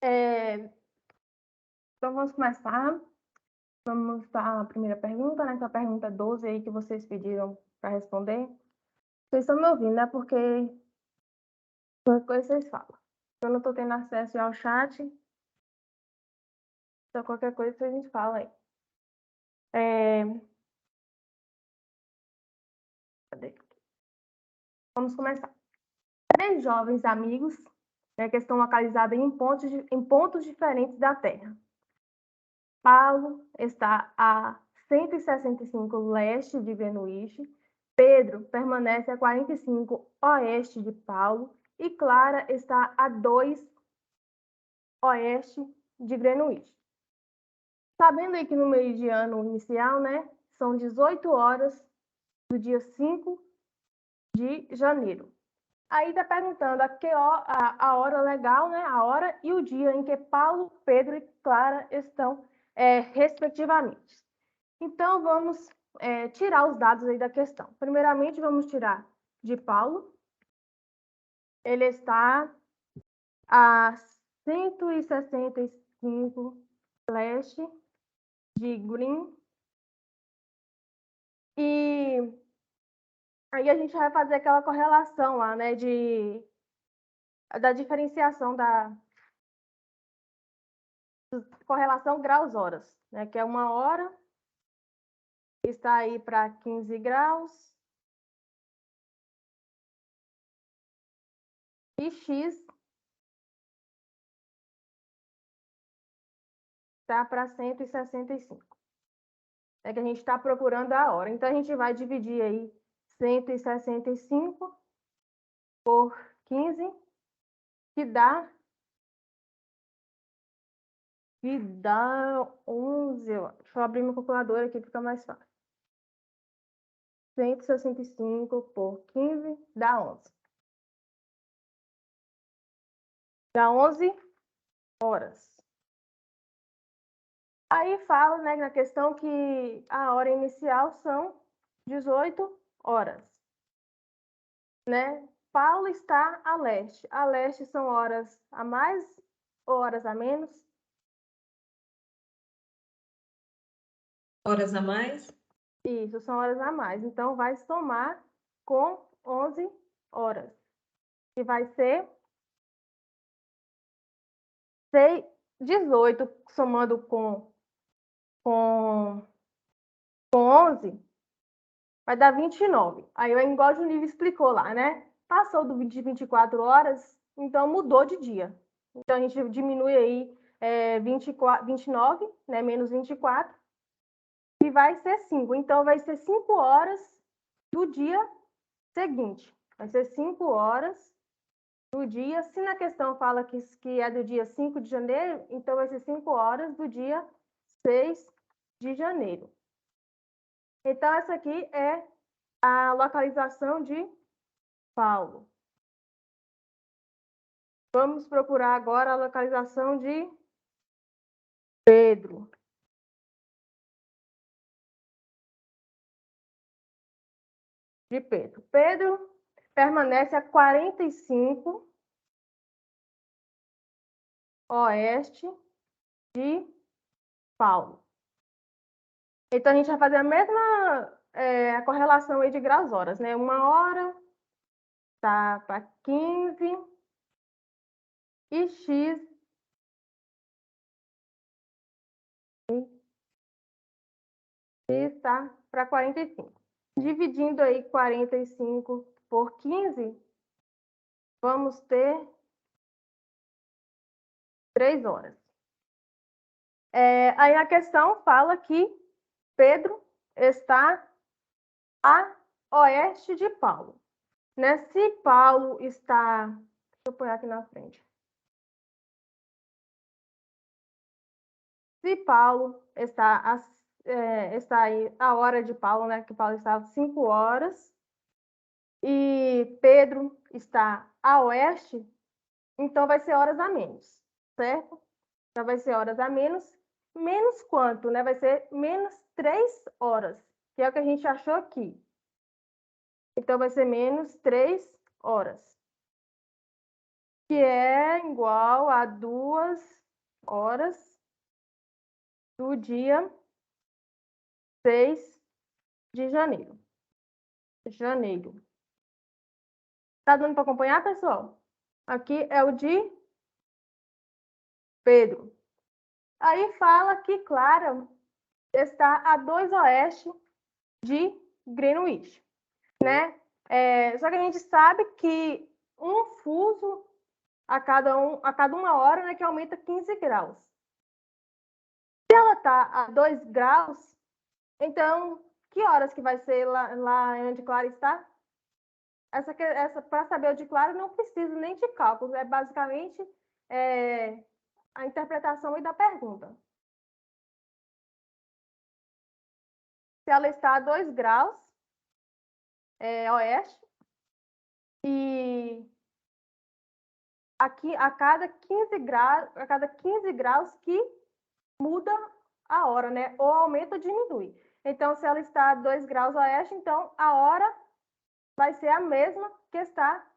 Então, vamos começar. Vamos para a primeira pergunta, né? Que é a pergunta 12 aí que vocês pediram para responder. Vocês estão me ouvindo, né? Porque qualquer coisa vocês falam. Eu não estou tendo acesso ao chat, então qualquer coisa a gente fala aí. Cadê? Vamos começar. 3 jovens amigos, né, que estão localizados em pontos diferentes da Terra. Paulo está a 165 leste de Greenwich, Pedro permanece a 45 oeste de Paulo e Clara está a 2 oeste de Greenwich. Sabendo aí que no meridiano inicial, né, são 18 horas do dia 5 de janeiro. Aí está perguntando a hora legal, né, a hora e o dia em que Paulo, Pedro e Clara estão, respectivamente. Então, vamos tirar os dados aí da questão. Primeiramente, vamos tirar de Paulo. Ele está a 165 leste de Green. E aí a gente vai fazer aquela correlação lá, né, da diferenciação da correlação graus-horas, né, que é 1 hora, está aí para 15 graus, e X está para 165. É que a gente está procurando a hora. Então, a gente vai dividir aí 165 por 15, que dá 11. Deixa eu abrir minha calculadora aqui, fica mais fácil. 165 por 15 dá 11. Dá 11 horas. Aí fala, né, na questão que a hora inicial são 18 horas, né? Paulo está a leste. A leste são horas a mais ou horas a menos? Horas a mais? Isso, são horas a mais. Então, vai somar com 11 horas. E vai ser 18, somando com 11, vai dar 29. Aí, igual o Juninho explicou lá, né? Passou de 24 horas, então mudou de dia. Então, a gente diminui aí 29, né? Menos 24, e vai ser 5. Então, vai ser 5 horas do dia seguinte. Vai ser 5 horas do dia. Se na questão fala que é do dia 5 de janeiro, então vai ser 5 horas do dia 6 de janeiro. Então, essa aqui é a localização de Paulo. Vamos procurar agora a localização de Pedro. Pedro permanece a 45 oeste de Paulo. Então, a gente vai fazer a mesma correlação aí de graus-horas, né? 1 hora está para 15 e X está para 45. Dividindo aí 45 por 15, vamos ter 3 horas. Aí a questão fala que Pedro está a oeste de Paulo, né? Se Paulo está... Deixa eu pôr aqui na frente. Se Paulo está aí a hora de Paulo, né? Que Paulo está às 5 horas, e Pedro está a oeste, então vai ser horas a menos, certo? Então vai ser horas a menos. Menos quanto, né? Vai ser menos 3 horas, que é o que a gente achou aqui. Então vai ser menos 3 horas. que é igual a 2 horas do dia 6 de janeiro. Tá dando para acompanhar, pessoal? Aqui é o de Pedro. Aí fala que Clara está a 2 oeste de Greenwich, né? Só que a gente sabe que um fuso a cada 1 hora, né, que aumenta 15 graus. Se ela está a 2 graus, então que horas que vai ser lá onde Clara está? Essa para saber onde Clara não precisa nem de cálculos, é basicamente a interpretação e da pergunta. Se ela está a 2 graus oeste e aqui a cada 15 graus que muda a hora, né? Ou aumenta ou diminui. Então, se ela está a 2 graus oeste, então a hora vai ser a mesma que está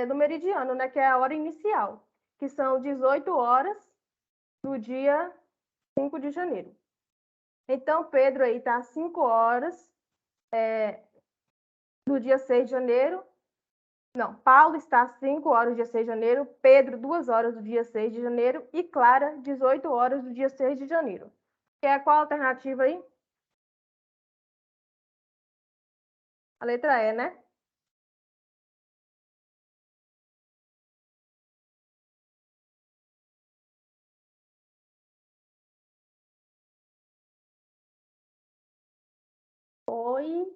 no meridiano, né? Que é a hora inicial, que são 18 horas do dia 5 de janeiro. Então, Pedro aí está a 5 horas do dia 6 de janeiro. Não, Paulo está a 5 horas do dia 6 de janeiro, Pedro, 2 horas do dia 6 de janeiro e Clara, 18 horas do dia 6 de janeiro. Qual a alternativa aí? A letra E, né? Oi.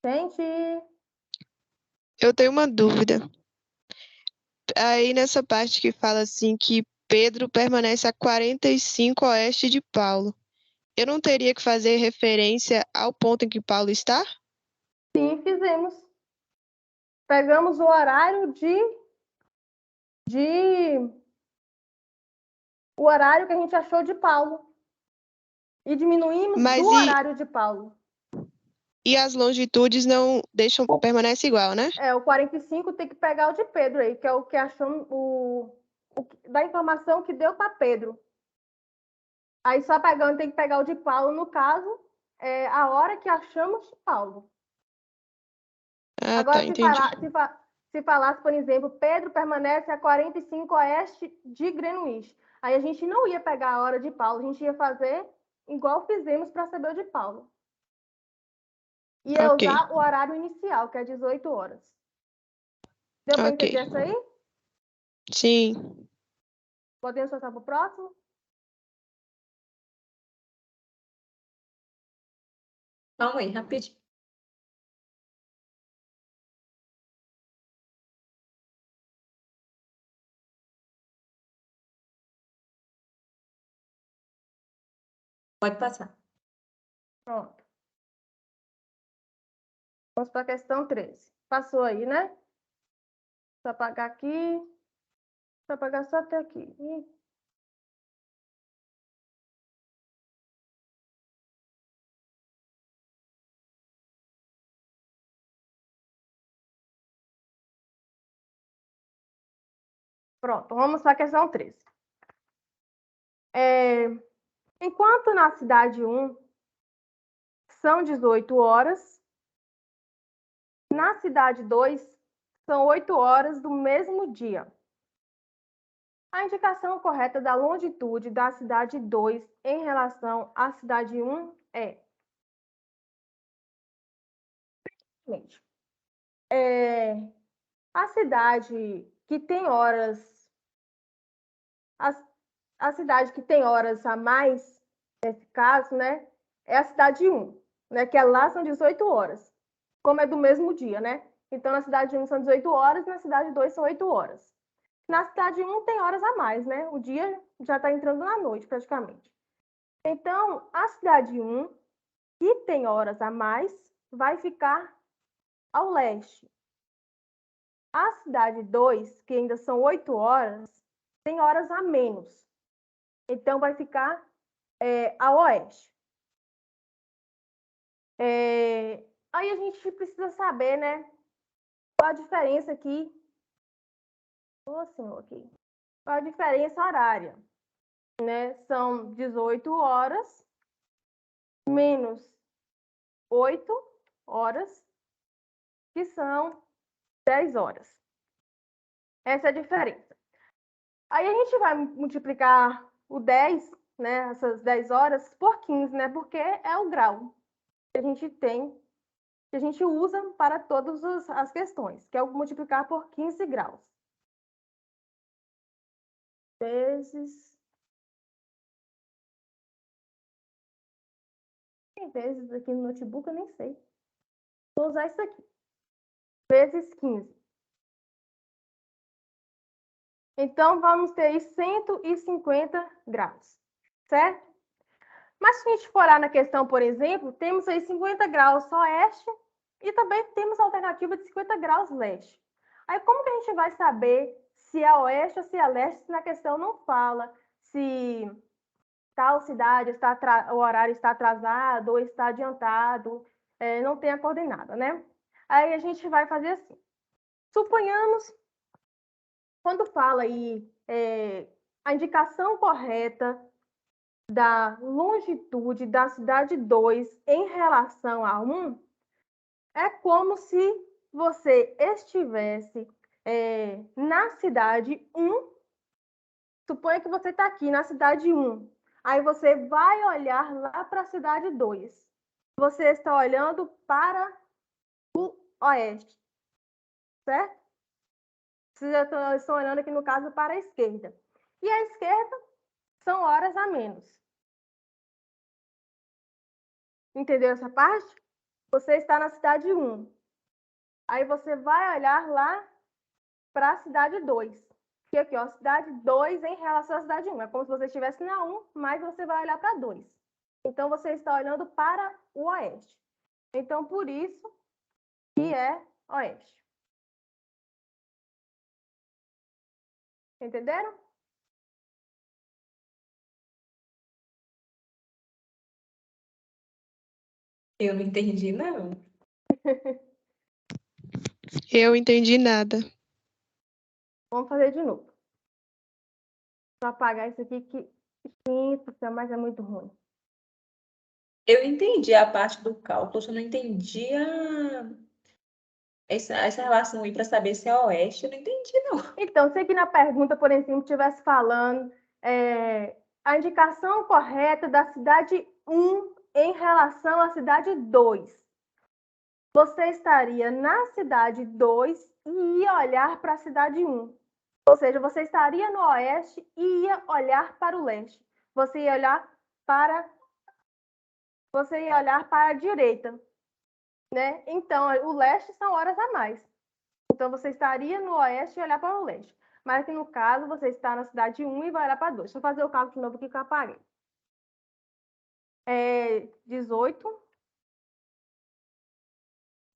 Gente, Eu tenho uma dúvida. Aí nessa parte que fala assim que Pedro permanece a 45 oeste de Paulo. Eu não teria que fazer referência ao ponto em que Paulo está? sim, fizemos. Pegamos o horário o horário que a gente achou de Paulo e diminuímos do Mas horário de Paulo. e as longitudes não deixam, permanece igual, né? O 45 tem que pegar o de Pedro aí, que é o que achamos da informação que deu para Pedro. Aí só pegando, tem que pegar o de Paulo, no caso, a hora que achamos de Paulo. Ah, Agora, tá, entendi. se falasse, por exemplo, Pedro permanece a 45 oeste de Greenwich. Aí a gente não ia pegar a hora de Paulo, a gente ia fazer igual fizemos para saber o de Paulo. Ia Ok, usar o horário inicial, que é 18 horas. Deu para ok. entender isso aí? Sim. Podemos passar para o próximo? Calma aí, rapidinho. Pode passar. Pronto. Vamos para a questão 13. Passou aí, né? Só apagar aqui. Só apagar só até aqui. Pronto, vamos para a questão 13. Enquanto na cidade 1 são 18 horas, na cidade 2 são 8 horas do mesmo dia. A indicação correta da longitude da cidade 2 em relação à cidade 1 é... A cidade que tem horas... A cidade que tem horas a mais, nesse caso, né, é a cidade 1, né, que lá são 18 horas, como é do mesmo dia, né? Então, na cidade 1 são 18 horas, na cidade 2 são 8 horas. Na cidade 1 tem horas a mais, né? O dia já está entrando na noite, praticamente. Então, a cidade 1, que tem horas a mais, vai ficar ao leste. A cidade 2, que ainda são 8 horas, tem horas a menos. Então, vai ficar a oeste. Aí a gente precisa saber, né, qual a diferença aqui. Aqui. Qual a diferença horária? Né? São 18 horas menos 8 horas, que são 10 horas. Essa é a diferença. Aí a gente vai multiplicar o 10, né, essas 10 horas, por 15, né, porque é o grau que a gente tem, que a gente usa para todas as questões, que é o multiplicar por 15 graus. Vezes aqui no notebook, eu nem sei. Vou usar isso aqui. Vezes 15. Então, vamos ter aí 150 graus, certo? Mas se a gente for olhar na questão, por exemplo, temos aí 50 graus oeste e também temos a alternativa de 50 graus leste. Aí, como que a gente vai saber se é oeste ou se é leste, se na questão não fala se tal cidade o horário está atrasado ou está adiantado, não tem a coordenada, né? Aí a gente vai fazer assim. Suponhamos, quando fala aí a indicação correta da longitude da cidade 2 em relação a 1, é como se você estivesse na cidade 1. Suponha que você está aqui na cidade 1. Aí você vai olhar lá para a cidade 2. Você está olhando para o oeste, certo? Vocês já estão olhando aqui, no caso, para a esquerda. E a esquerda são horas a menos. Entendeu essa parte? Você está na cidade 1. Aí você vai olhar lá para a cidade 2. Que aqui, ó, cidade 2 em relação à cidade 1. É como se você estivesse na 1, mas você vai olhar para 2. Então, você está olhando para o oeste. Então, por isso que é oeste. Entenderam? Eu não entendi, não. Eu entendi nada. Vamos fazer de novo. Vou apagar isso aqui que, mas é muito ruim. Eu entendi a parte do cálculo, eu não entendi essa relação aí para saber se é oeste, eu não entendi, não. Então, se aqui na pergunta, por exemplo, estivesse falando a indicação correta da cidade 1 em relação à cidade 2. Você estaria na cidade 2 e ia olhar para a cidade 1. Ou seja, você estaria no oeste e ia olhar para o leste. Você ia olhar para a direita, né? Então, o leste são horas a mais. Então, você estaria no oeste e olhar para o leste. Mas aqui no caso, você está na cidade 1 e vai olhar para 2. Deixa eu fazer o cálculo de novo aqui que eu apaguei. 18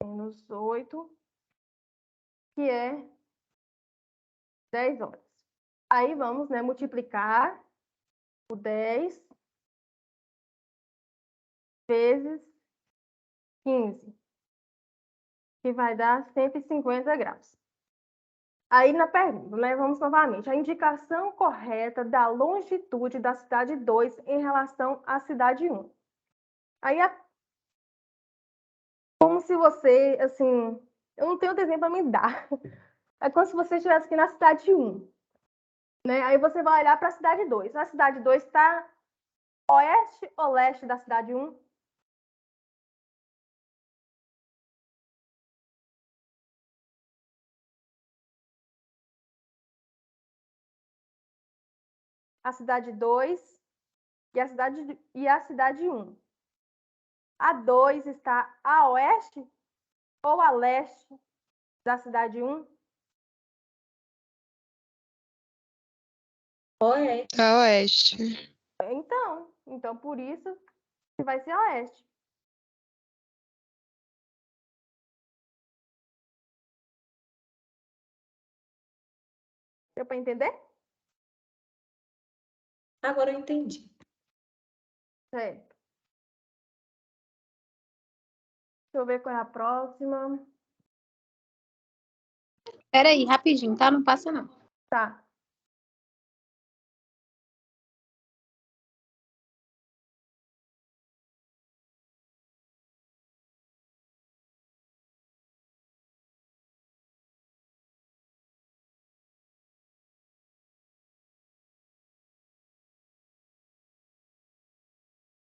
menos 8, que é 10 horas. Aí vamos, né, multiplicar o 10 vezes 15, que vai dar 150 graus. Aí na pergunta, né, vamos novamente. A indicação correta da longitude da cidade 2 em relação à cidade 1. Aí como se você, assim, eu não tenho desenho para me dar. É como se você estivesse aqui na cidade 1. Né? Aí você vai olhar para a cidade 2. A cidade 2 está oeste ou leste da cidade 1? A cidade 2 e a cidade 1. A 2 está a oeste ou a leste da cidade 1? Oeste. A oeste. Então por isso que vai ser oeste. Deu para entender? Agora eu entendi. Certo. Deixa eu ver qual é a próxima. Peraí, rapidinho, tá? Não passa, não. Tá.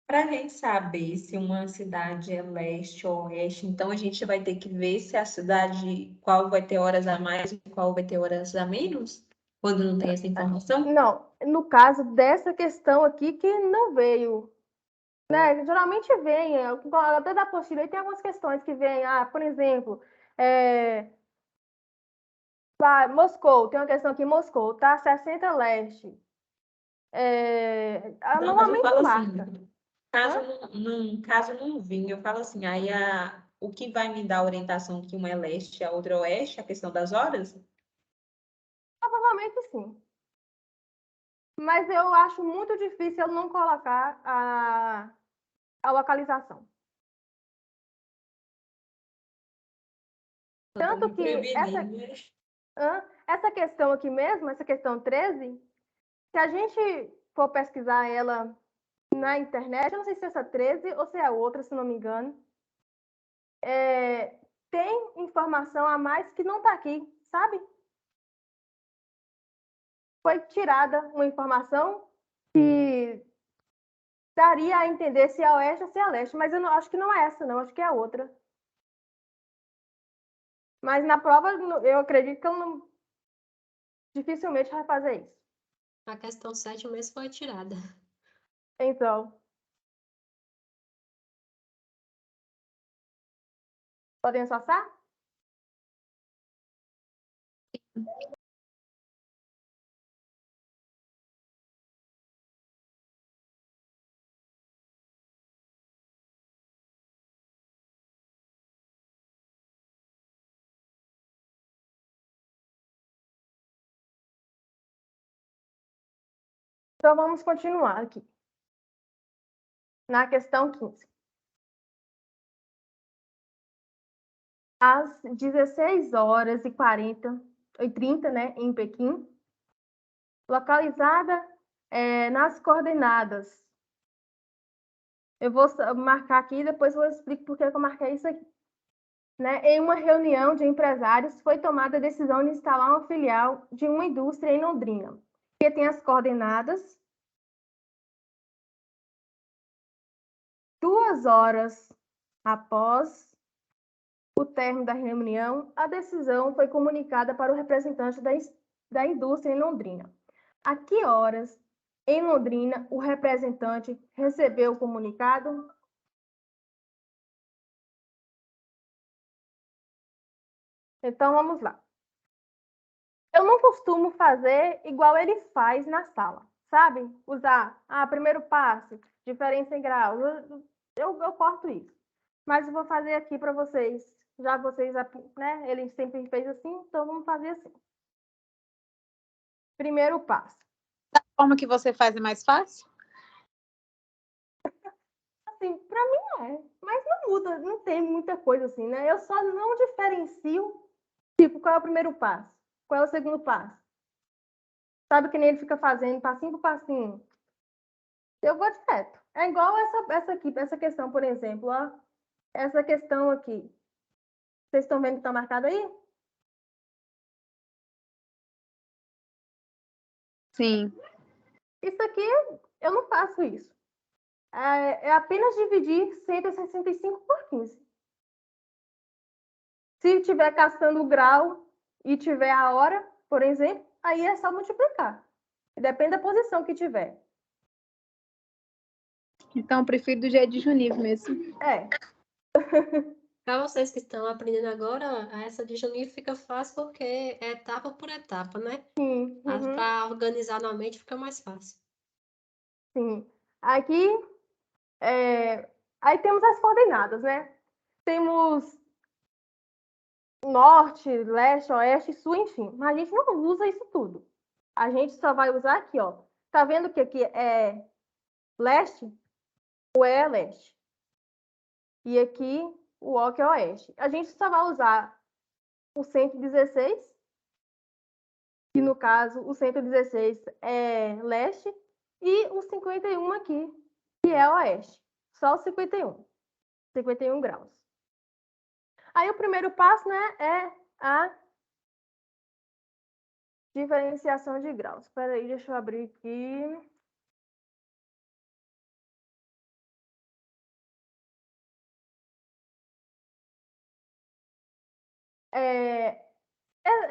Para a gente saber se uma cidade é leste ou oeste, então a gente vai ter que ver se a cidade, qual vai ter horas a mais e qual vai ter horas a menos, quando não tem essa informação? Não, no caso dessa questão aqui que não veio, né? Geralmente vem, até da apostila, aí tem algumas questões que vêm, por exemplo, Moscou, tem uma questão aqui, Moscou, tá 60 leste. Não, mas eu Normalmente falo marca. assim, caso não vinha, eu falo assim, aí o que vai me dar a orientação que uma é leste e a outra é oeste, a questão das horas? Provavelmente sim. Mas eu acho muito difícil eu não colocar a localização. Eu tô Tanto me que prevenindo. essa questão aqui mesmo, essa questão 13, se a gente for pesquisar ela na internet, eu não sei se é essa 13 ou se é outra, se não me engano, tem informação a mais que não está aqui, sabe? Foi tirada uma informação que daria a entender se é oeste ou se é leste, mas eu não, acho que não é essa, não, acho que é outra. Mas na prova, eu acredito que eu não, dificilmente vai fazer isso. A questão 7 mesmo foi tirada. Então, podemos passar? Então, vamos continuar aqui. Na questão 15. Às 16 horas e 30, né, em Pequim, localizada nas coordenadas. Eu vou marcar aqui e depois eu explico por que eu marquei isso aqui. Né? Em uma reunião de empresários, foi tomada a decisão de instalar uma filial de uma indústria em Londrina, que tem as coordenadas 2 horas após o término da reunião, a decisão foi comunicada para o representante da indústria em Londrina. A que horas, em Londrina, o representante recebeu o comunicado? Então, vamos lá. Eu não costumo fazer igual ele faz na sala, sabe? Usar, primeiro passo, diferença em graus. Eu corto isso. Mas eu vou fazer aqui para vocês. Já vocês, né? Ele sempre fez assim, então vamos fazer assim. Primeiro passo. Da forma que você faz é mais fácil? Assim, para mim é. Mas não muda, não tem muita coisa assim, né? Eu só não diferencio, tipo, qual é o primeiro passo? Qual é o segundo passo? Sabe que nem ele fica fazendo passinho por passinho? Eu vou direto. É igual essa aqui, essa questão, por exemplo, ó. Essa questão aqui. Vocês estão vendo que está marcado aí? Sim. Isso aqui, eu não faço isso. É apenas dividir 165 por 15. Se tiver caçando o grau e tiver a hora, por exemplo, aí é só multiplicar. Depende da posição que tiver. Então, eu prefiro do jeito de Junir mesmo. Para vocês que estão aprendendo agora, essa de junho fica fácil porque é etapa por etapa, né? Sim. Uhum. Para organizar na mente fica mais fácil. Sim. Aqui, aí temos as coordenadas, né? Temos norte, leste, oeste, sul, enfim. Mas a gente não usa isso tudo. A gente só vai usar aqui, ó. Tá vendo que aqui é leste? o E é leste. E aqui o O que é oeste. A gente só vai usar o 116, que no caso o 116 é leste, e o 51 aqui, que é oeste. Só o 51 graus. Aí o primeiro passo, né, é a diferenciação de graus. Espera aí, deixa eu abrir aqui.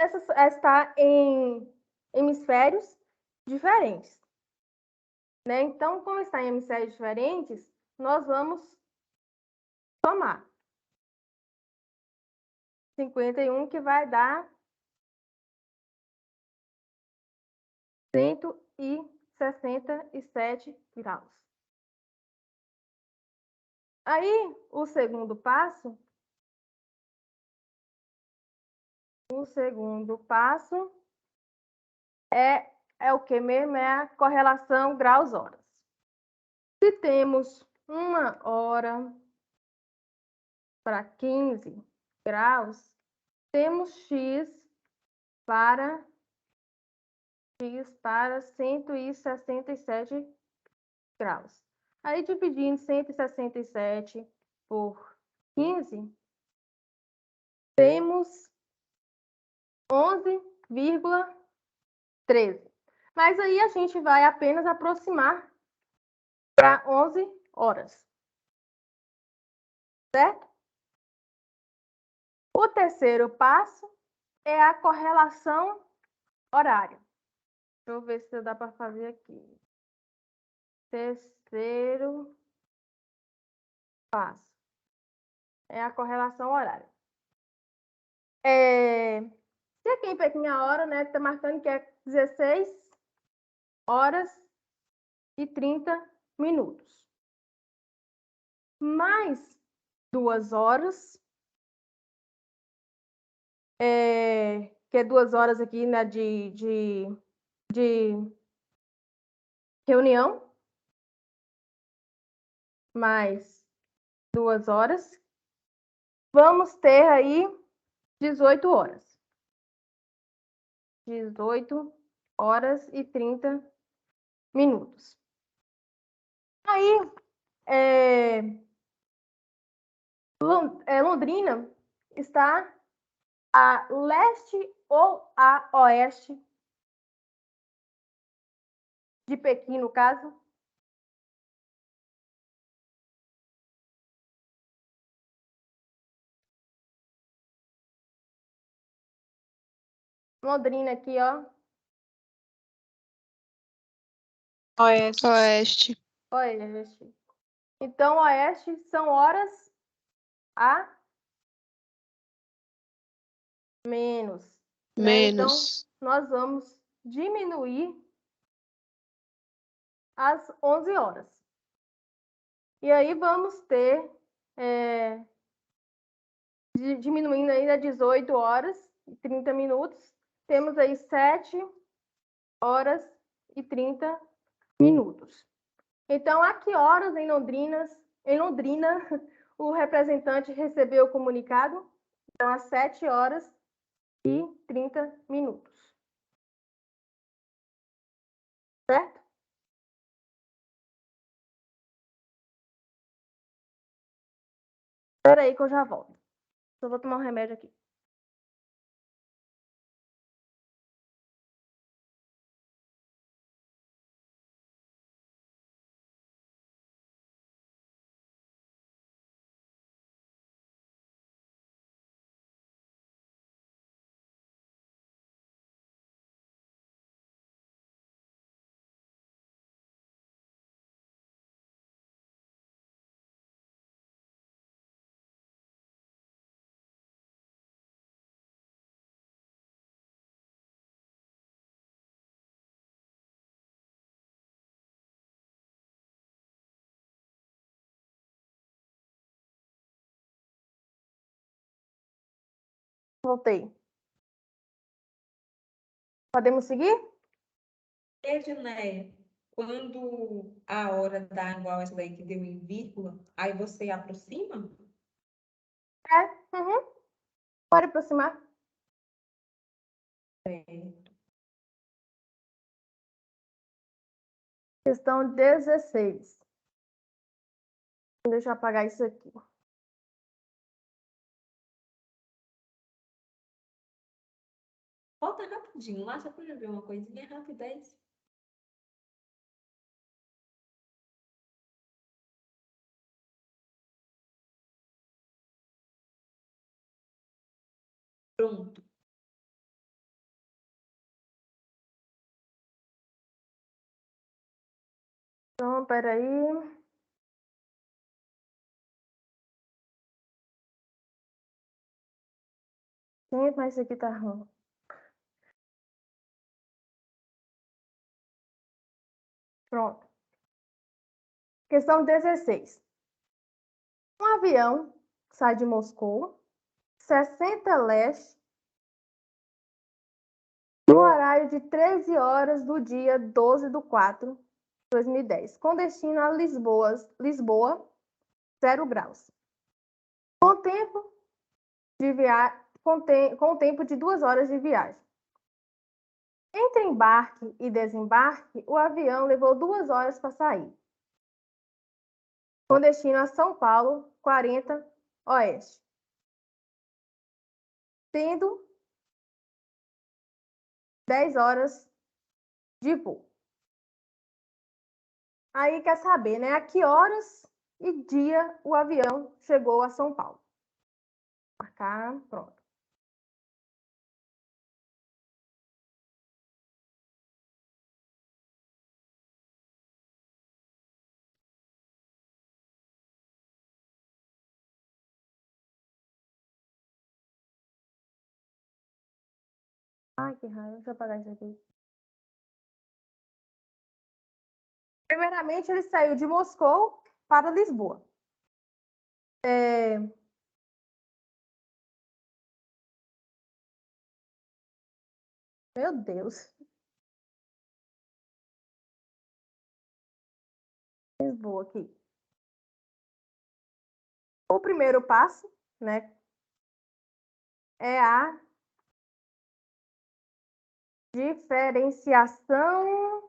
Essa está em hemisférios diferentes, né? Então, como está em hemisférios diferentes, nós vamos somar 51, que vai dar 167 graus. Aí, o segundo passo é o que mesmo? É a correlação graus-horas. Se temos 1 hora para 15 graus, temos x para 167 graus. Aí, dividindo 167 por 15, temos 11,13. Mas aí a gente vai apenas aproximar para 11 horas. Certo? O terceiro passo é a correlação horária. Deixa eu ver se dá para fazer aqui. Terceiro passo é a correlação horária. Se aqui em Pequim a hora, né, tá marcando que é 16 horas e 30 minutos. Mais 2 horas, que é 2 horas aqui, né, de reunião, mais 2 horas, vamos ter aí 18 horas. 18 horas e 30 minutos. Aí, Londrina está a leste ou a oeste de Pequim, no caso? Londrina aqui, ó. Oeste. Oeste. Oeste. Então, oeste são horas a menos. Né? Então, Menos. nós vamos diminuir às 11 horas. E aí vamos ter, diminuindo ainda 18 horas e 30 minutos, temos aí 7 horas e 30 minutos. Então, a que horas em Londrina, o representante recebeu o comunicado? Então, às 7 horas e 30 minutos. Certo? Espera aí que eu já volto. Só vou tomar um remédio aqui. Voltei. Podemos seguir? Edneia, quando a hora dá igual essa daí que deu em vírgula, aí você aproxima? Pode aproximar. Questão 16. Deixa eu apagar isso aqui. Volta rapidinho lá, só para eu ver uma coisinha rapidez. Pronto. Então, peraí. Gente, mas isso aqui tá ruim. Pronto. Questão 16. Um avião sai de Moscou, 60 leste, no horário de 13 horas do dia 12/4/2010, com destino a Lisboa, 0 graus. Com tempo de 2 horas de viagem. Entre embarque e desembarque, o avião levou 2 horas para sair. Com destino a São Paulo, 40 oeste. Tendo 10 horas de voo. Aí quer saber, né? A que horas e dia o avião chegou a São Paulo? Marcar, pronto. Ai, que raiva. Deixa eu apagar isso aqui. Primeiramente, ele saiu de Moscou para Lisboa. Meu Deus. Lisboa aqui. O primeiro passo, né, é a diferenciação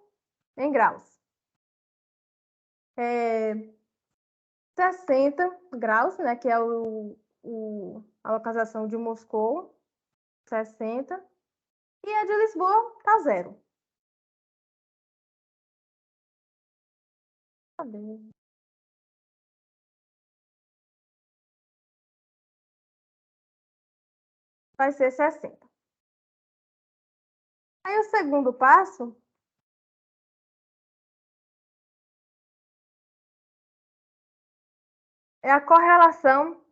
em graus. 60 graus, né, que é a localização de Moscou, 60. E a de Lisboa tá 0. Cadê? Vai ser 60. Aí o segundo passo é a correlação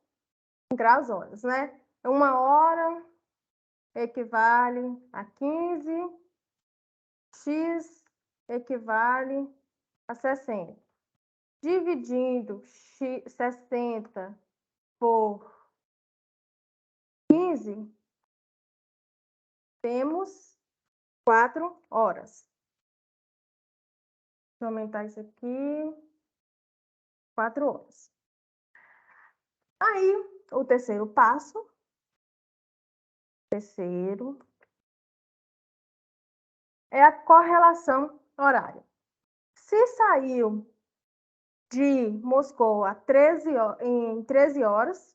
em graus horas, né? 1 hora equivale a 15, x equivale a 60. Dividindo 60 por 15, temos 4 horas. Deixa eu aumentar isso aqui. 4 horas. Aí, o terceiro passo. É a correlação horária. Se saiu de Moscou em 13 horas,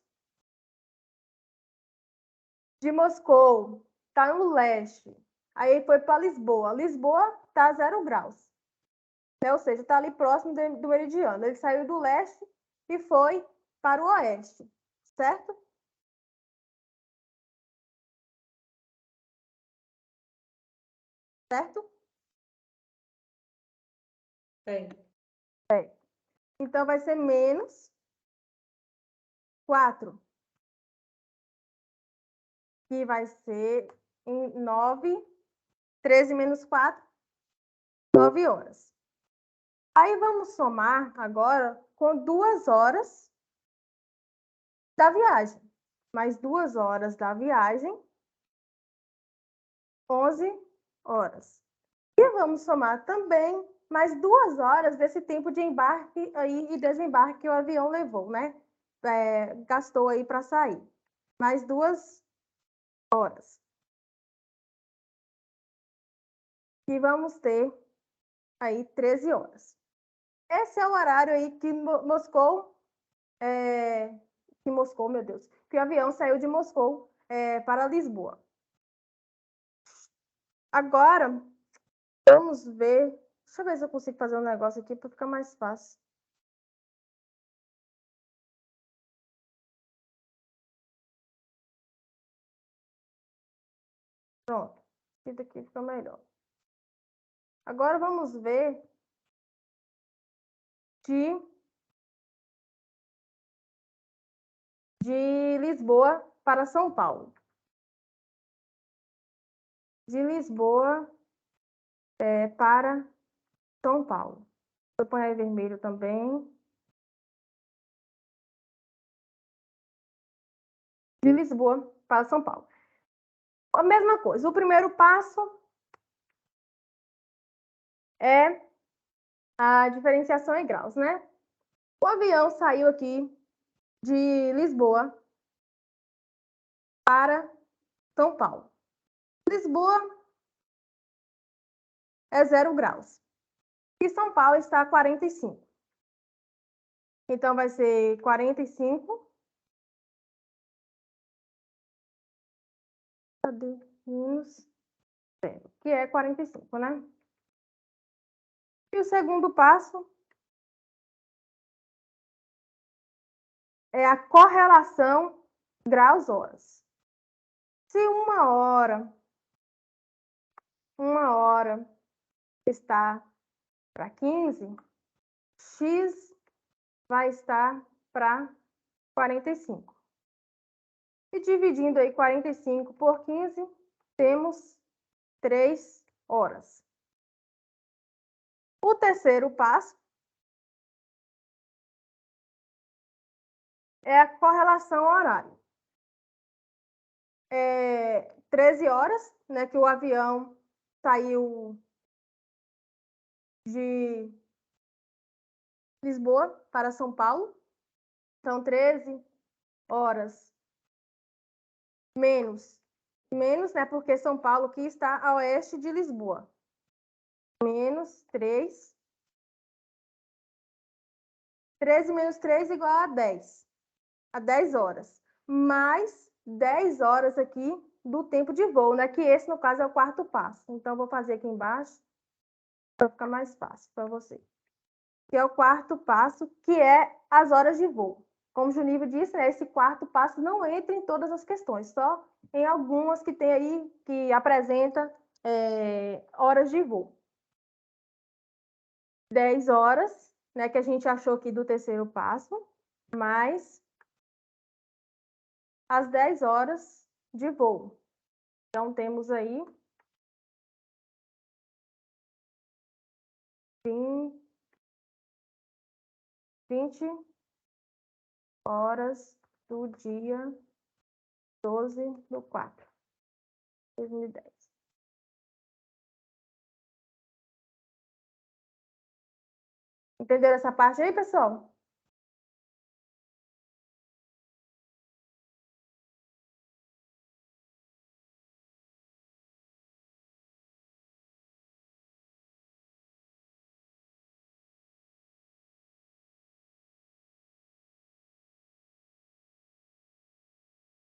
de Moscou está no leste, aí foi para Lisboa. Lisboa está 0 graus, né? Ou seja, está ali próximo do meridiano. Ele saiu do leste e foi para o oeste, certo? Certo? É. Então, vai ser menos 4, que vai ser em 9, 13 menos 4, 9 horas. Aí, vamos somar agora com 2 horas da viagem. Mais 2 horas da viagem, 11 horas. E vamos somar também mais 2 horas desse tempo de embarque aí e desembarque que o avião levou, né? Gastou aí para sair. Mais 2 horas. E vamos ter aí 13 horas. Esse é o horário aí que Moscou, meu Deus, que o avião saiu de Moscou para Lisboa. Agora, vamos ver. Deixa eu ver se eu consigo fazer um negócio aqui para ficar mais fácil. Pronto. Isso aqui fica melhor. Agora vamos ver de Lisboa para São Paulo. De Lisboa para São Paulo. Vou pôr aí vermelho também. De Lisboa para São Paulo. A mesma coisa. O primeiro passo é a diferenciação em graus, né? O avião saiu aqui de Lisboa para São Paulo. Lisboa é 0 graus. E São Paulo está a 45. Então, vai ser 45. Cadê? Menos 0, que é 45, né? E o segundo passo é a correlação graus-horas. Se uma hora está para 15, x vai estar para 45. E dividindo aí 45 por 15, temos 3 horas. O terceiro passo é a correlação horária. 13 horas, né, que o avião saiu de Lisboa para São Paulo. Então, 13 horas menos, né, porque São Paulo aqui está a oeste de Lisboa. Menos 3. 13 menos 3 igual a 10. A 10 horas. Mais 10 horas aqui do tempo de voo, né? Que esse, no caso, é o quarto passo. Então, vou fazer aqui embaixo para ficar mais fácil para você. Que é o quarto passo, que é as horas de voo. Como o Junível disse, né, esse quarto passo não entra em todas as questões, só em algumas que tem aí, que apresenta horas de voo. 10 horas, né, que a gente achou aqui do terceiro passo, mais as 10 horas de voo. Então, temos aí 20 horas do dia 12/4/2010. Entenderam essa parte aí, pessoal?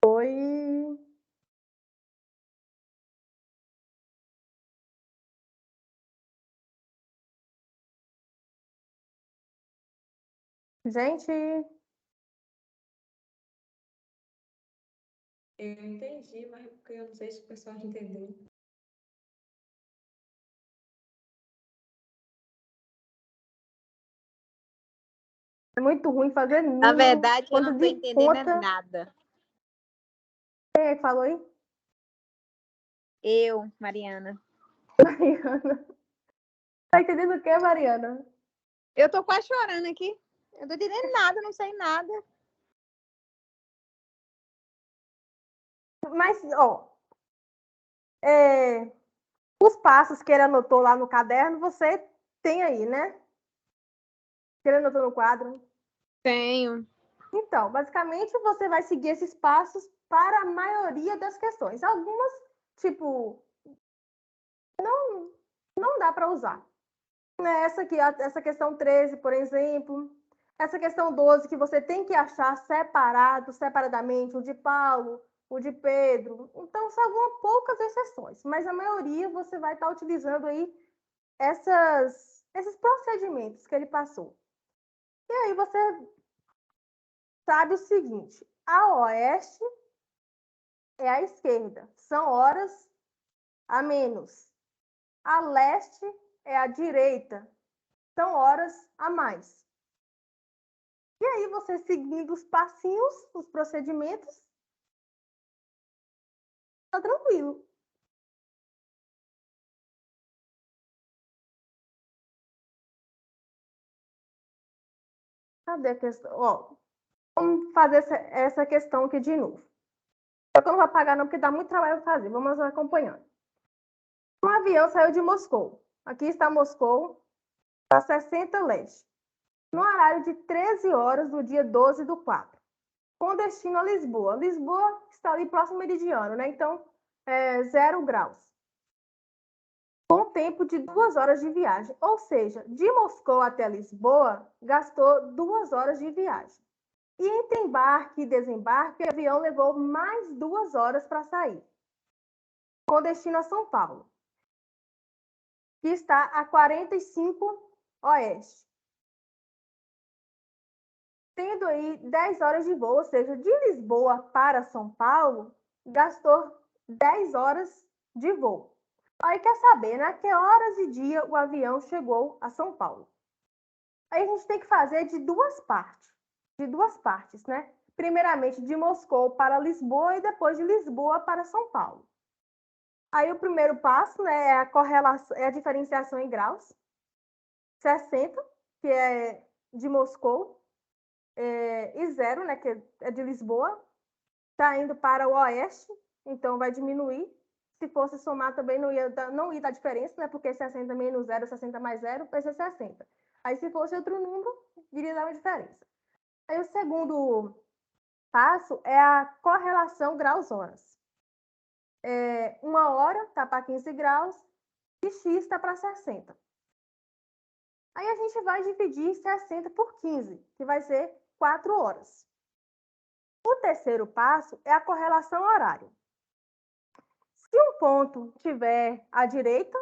Foi. Gente, Eu entendi, mas porque eu não sei se o pessoal entendeu. é muito ruim fazer número. Na verdade, eu quando não tô de entendendo conta. nada. Quem é que falou aí? Eu, Mariana. Mariana. Tá entendendo o que, Mariana? Eu tô quase chorando aqui. Eu tô entendendo nada, não sei nada. Mas, ó, os passos que ele anotou lá no caderno, você Tem aí, né? Ele anotou no quadro? Tenho. Então, basicamente, você vai seguir esses passos para a maioria das questões. Algumas, tipo, não dá para usar. Essa aqui, essa questão 13, por exemplo. Essa questão 12, que você tem que achar separadamente, o de Paulo, o de Pedro. Então, são algumas poucas exceções, mas a maioria você vai estar utilizando aí esses procedimentos que ele passou. E aí você sabe o seguinte: a oeste é a esquerda, são horas a menos. A leste é a direita, são horas a mais. E aí você seguindo os passinhos, os procedimentos, tá tranquilo. Cadê a questão? Ó, vamos fazer essa questão aqui de novo. Eu não vou apagar não, porque dá muito trabalho para fazer. Vamos acompanhando. Um avião saiu de Moscou. Aqui está Moscou, para 60 leste. No horário de 13 horas do dia 12/4. Com destino a Lisboa. Lisboa está ali próximo ao meridiano, né? Então, 0 graus. Com tempo de 2 horas de viagem. Ou seja, de Moscou até Lisboa, gastou 2 horas de viagem. E entre embarque e desembarque, o avião levou mais 2 horas para sair. Com destino a São Paulo, que está a 45 oeste. Tendo aí 10 horas de voo, ou seja, de Lisboa para São Paulo, gastou 10 horas de voo. Aí quer saber, né? Que horas e dia o avião chegou a São Paulo? Aí a gente tem que fazer de duas partes, né? Primeiramente de Moscou para Lisboa e depois de Lisboa para São Paulo. Aí o primeiro passo, né, é a correlação, é a diferenciação em graus. 60, que é de Moscou, e 0, né, que é de Lisboa, está indo para o oeste, então vai diminuir. Se fosse somar também não ia dar diferença, né, porque 60 menos 0, 60 mais 0, vai ser 60. Aí se fosse outro número, iria dar uma diferença. Aí o segundo passo é a correlação graus-horas. 1 hora está para 15 graus e x está para 60. Aí a gente vai dividir 60 por 15, que vai ser 4 horas. O terceiro passo é a correlação horária. Se um ponto estiver à direita,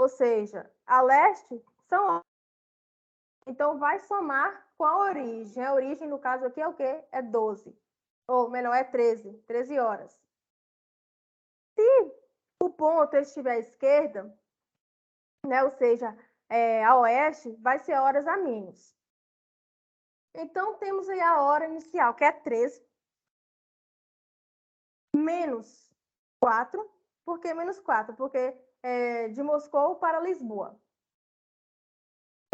ou seja, a leste, são horas. Então, vai somar com a origem. A origem, no caso aqui, é o quê? É 12. Ou melhor, é 13 horas. Se o ponto estiver à esquerda, né, ou seja, a oeste, vai ser horas a menos. Então, temos aí a hora inicial, que é 13, menos 4. Por que menos 4? Porque de Moscou para Lisboa.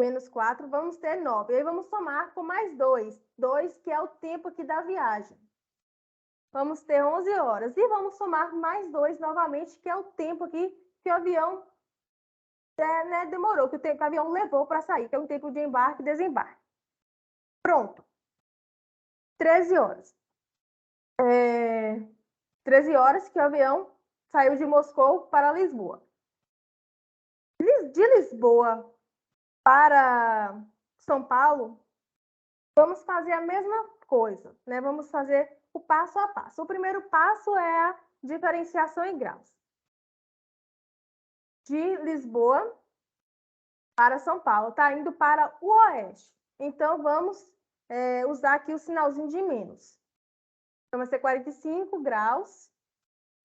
Menos 4, vamos ter 9. E aí vamos somar com mais 2. 2, que é o tempo aqui da viagem. Vamos ter 11 horas. E vamos somar mais 2 novamente, que é o tempo aqui que o avião demorou, que o avião levou para sair, que é o tempo de embarque e desembarque. Pronto. 13 horas. 13 horas que o avião saiu de Moscou para Lisboa. De Lisboa para São Paulo, vamos fazer a mesma coisa, né? Vamos fazer o passo a passo. O primeiro passo é a diferenciação em graus. De Lisboa para São Paulo, está indo para o oeste. Então, vamos usar aqui o sinalzinho de menos. Então, vai ser 45 graus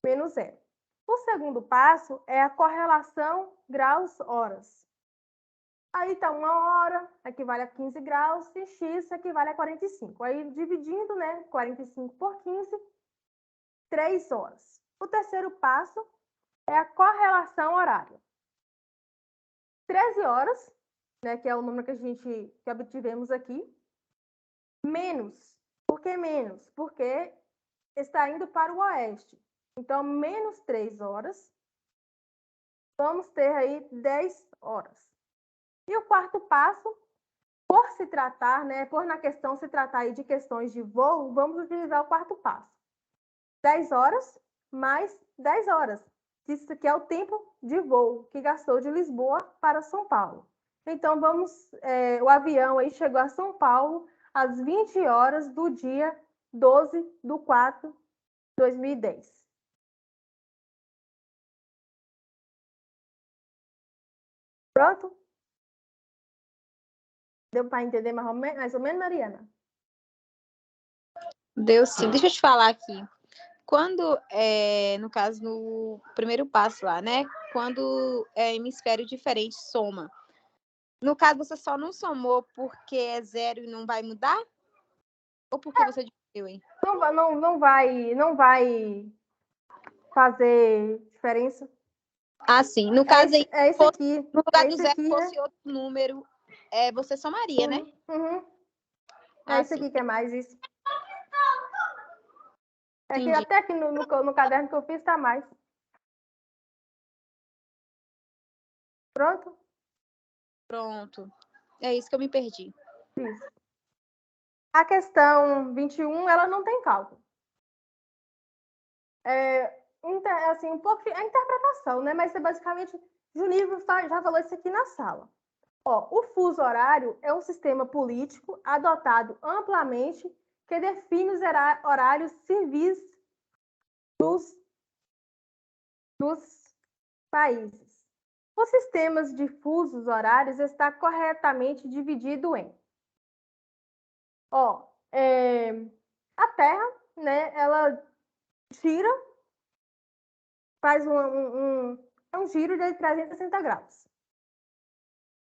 menos 0. O segundo passo é a correlação graus-horas. Aí está 1 hora, equivale a 15 graus, e x equivale a 45. Aí, dividindo, né, 45 por 15, 3 horas. O terceiro passo é a correlação horária. 13 horas, né, que é o número que obtivemos aqui, menos. Por que menos? Porque está indo para o oeste. Então, menos 3 horas vamos ter aí 10 horas. E o quarto passo, por se tratar, né, por na questão se tratar aí de questões de voo, vamos utilizar o quarto passo. 10 horas mais 10 horas. Isso que é o tempo de voo que gastou de Lisboa para São Paulo. Então, o avião aí chegou a São Paulo às 20 horas do dia 12/4/2010. Pronto? Deu para entender mais ou menos, Mariana? Deu sim. Deixa eu te falar aqui. Quando, no caso, no primeiro passo lá, né? Quando é hemisfério diferente soma. No caso, você só não somou porque é 0 e não vai mudar? Ou porque você dividiu, hein? Não vai fazer diferença. Ah, sim. No caso aí, É esse aqui. no lugar É do esse 0 aqui, fosse né? outro número, você somaria, né? Uhum. É Ah, esse sim. aqui que é mais isso. É que Entendi. até aqui no caderno que eu fiz tá mais. Pronto? Pronto. É isso que eu me perdi. Isso. A questão 21, ela não tem cálculo. Assim, um pouco a interpretação, né? Mas basicamente, Junílio já falou isso aqui na sala. Ó, o fuso horário é um sistema político adotado amplamente que define os horários civis dos países. Os sistemas de fusos horários está corretamente dividido em, a Terra, né? Ela gira, faz um giro de 360 graus.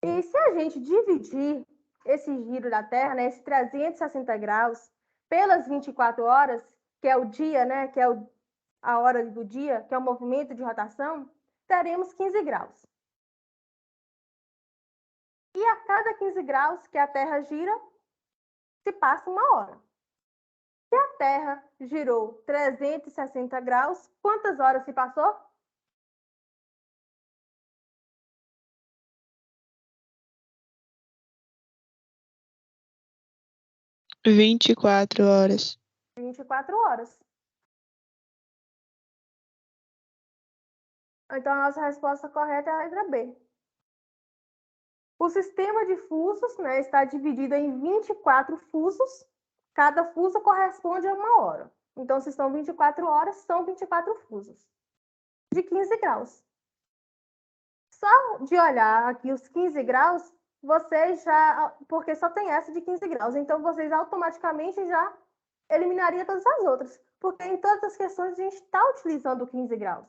E se a gente dividir esse giro da Terra, né, esse 360 graus, pelas 24 horas, que é o dia, né, que é a hora do dia, que é o movimento de rotação, teremos 15 graus. E a cada 15 graus que a Terra gira, se passa 1 hora. Se a Terra girou 360 graus, quantas horas se passou? É 24 horas. 24 horas. Então, a nossa resposta correta é a letra B. O sistema de fusos, né, está dividido em 24 fusos. Cada fuso corresponde a 1 hora. Então, se são 24 horas, são 24 fusos. De 15 graus. Só de olhar aqui os 15 graus, vocês já... Porque só tem essa de 15 graus. Então, vocês automaticamente já eliminariam todas as outras. Porque em todas as questões a gente está utilizando 15 graus.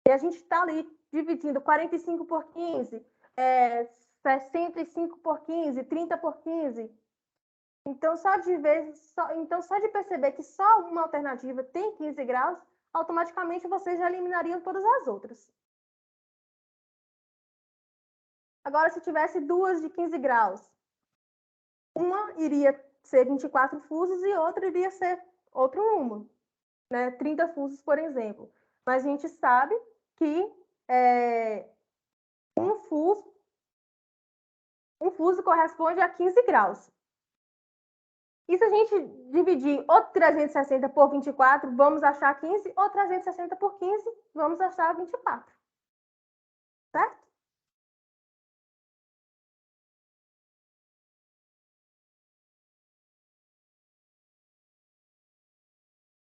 E a gente está ali dividindo 45 por 15, 65 por 15, 30 por 15. Então, só de perceber que só uma alternativa tem 15 graus, automaticamente vocês já eliminariam todas as outras. Agora, se tivesse duas de 15 graus, uma iria ser 24 fusos e outra iria ser outro número, né? 30 fusos, por exemplo. Mas a gente sabe que um fuso corresponde a 15 graus. E se a gente dividir o 360 por 24, vamos achar 15, ou 360 por 15, vamos achar 24. Certo?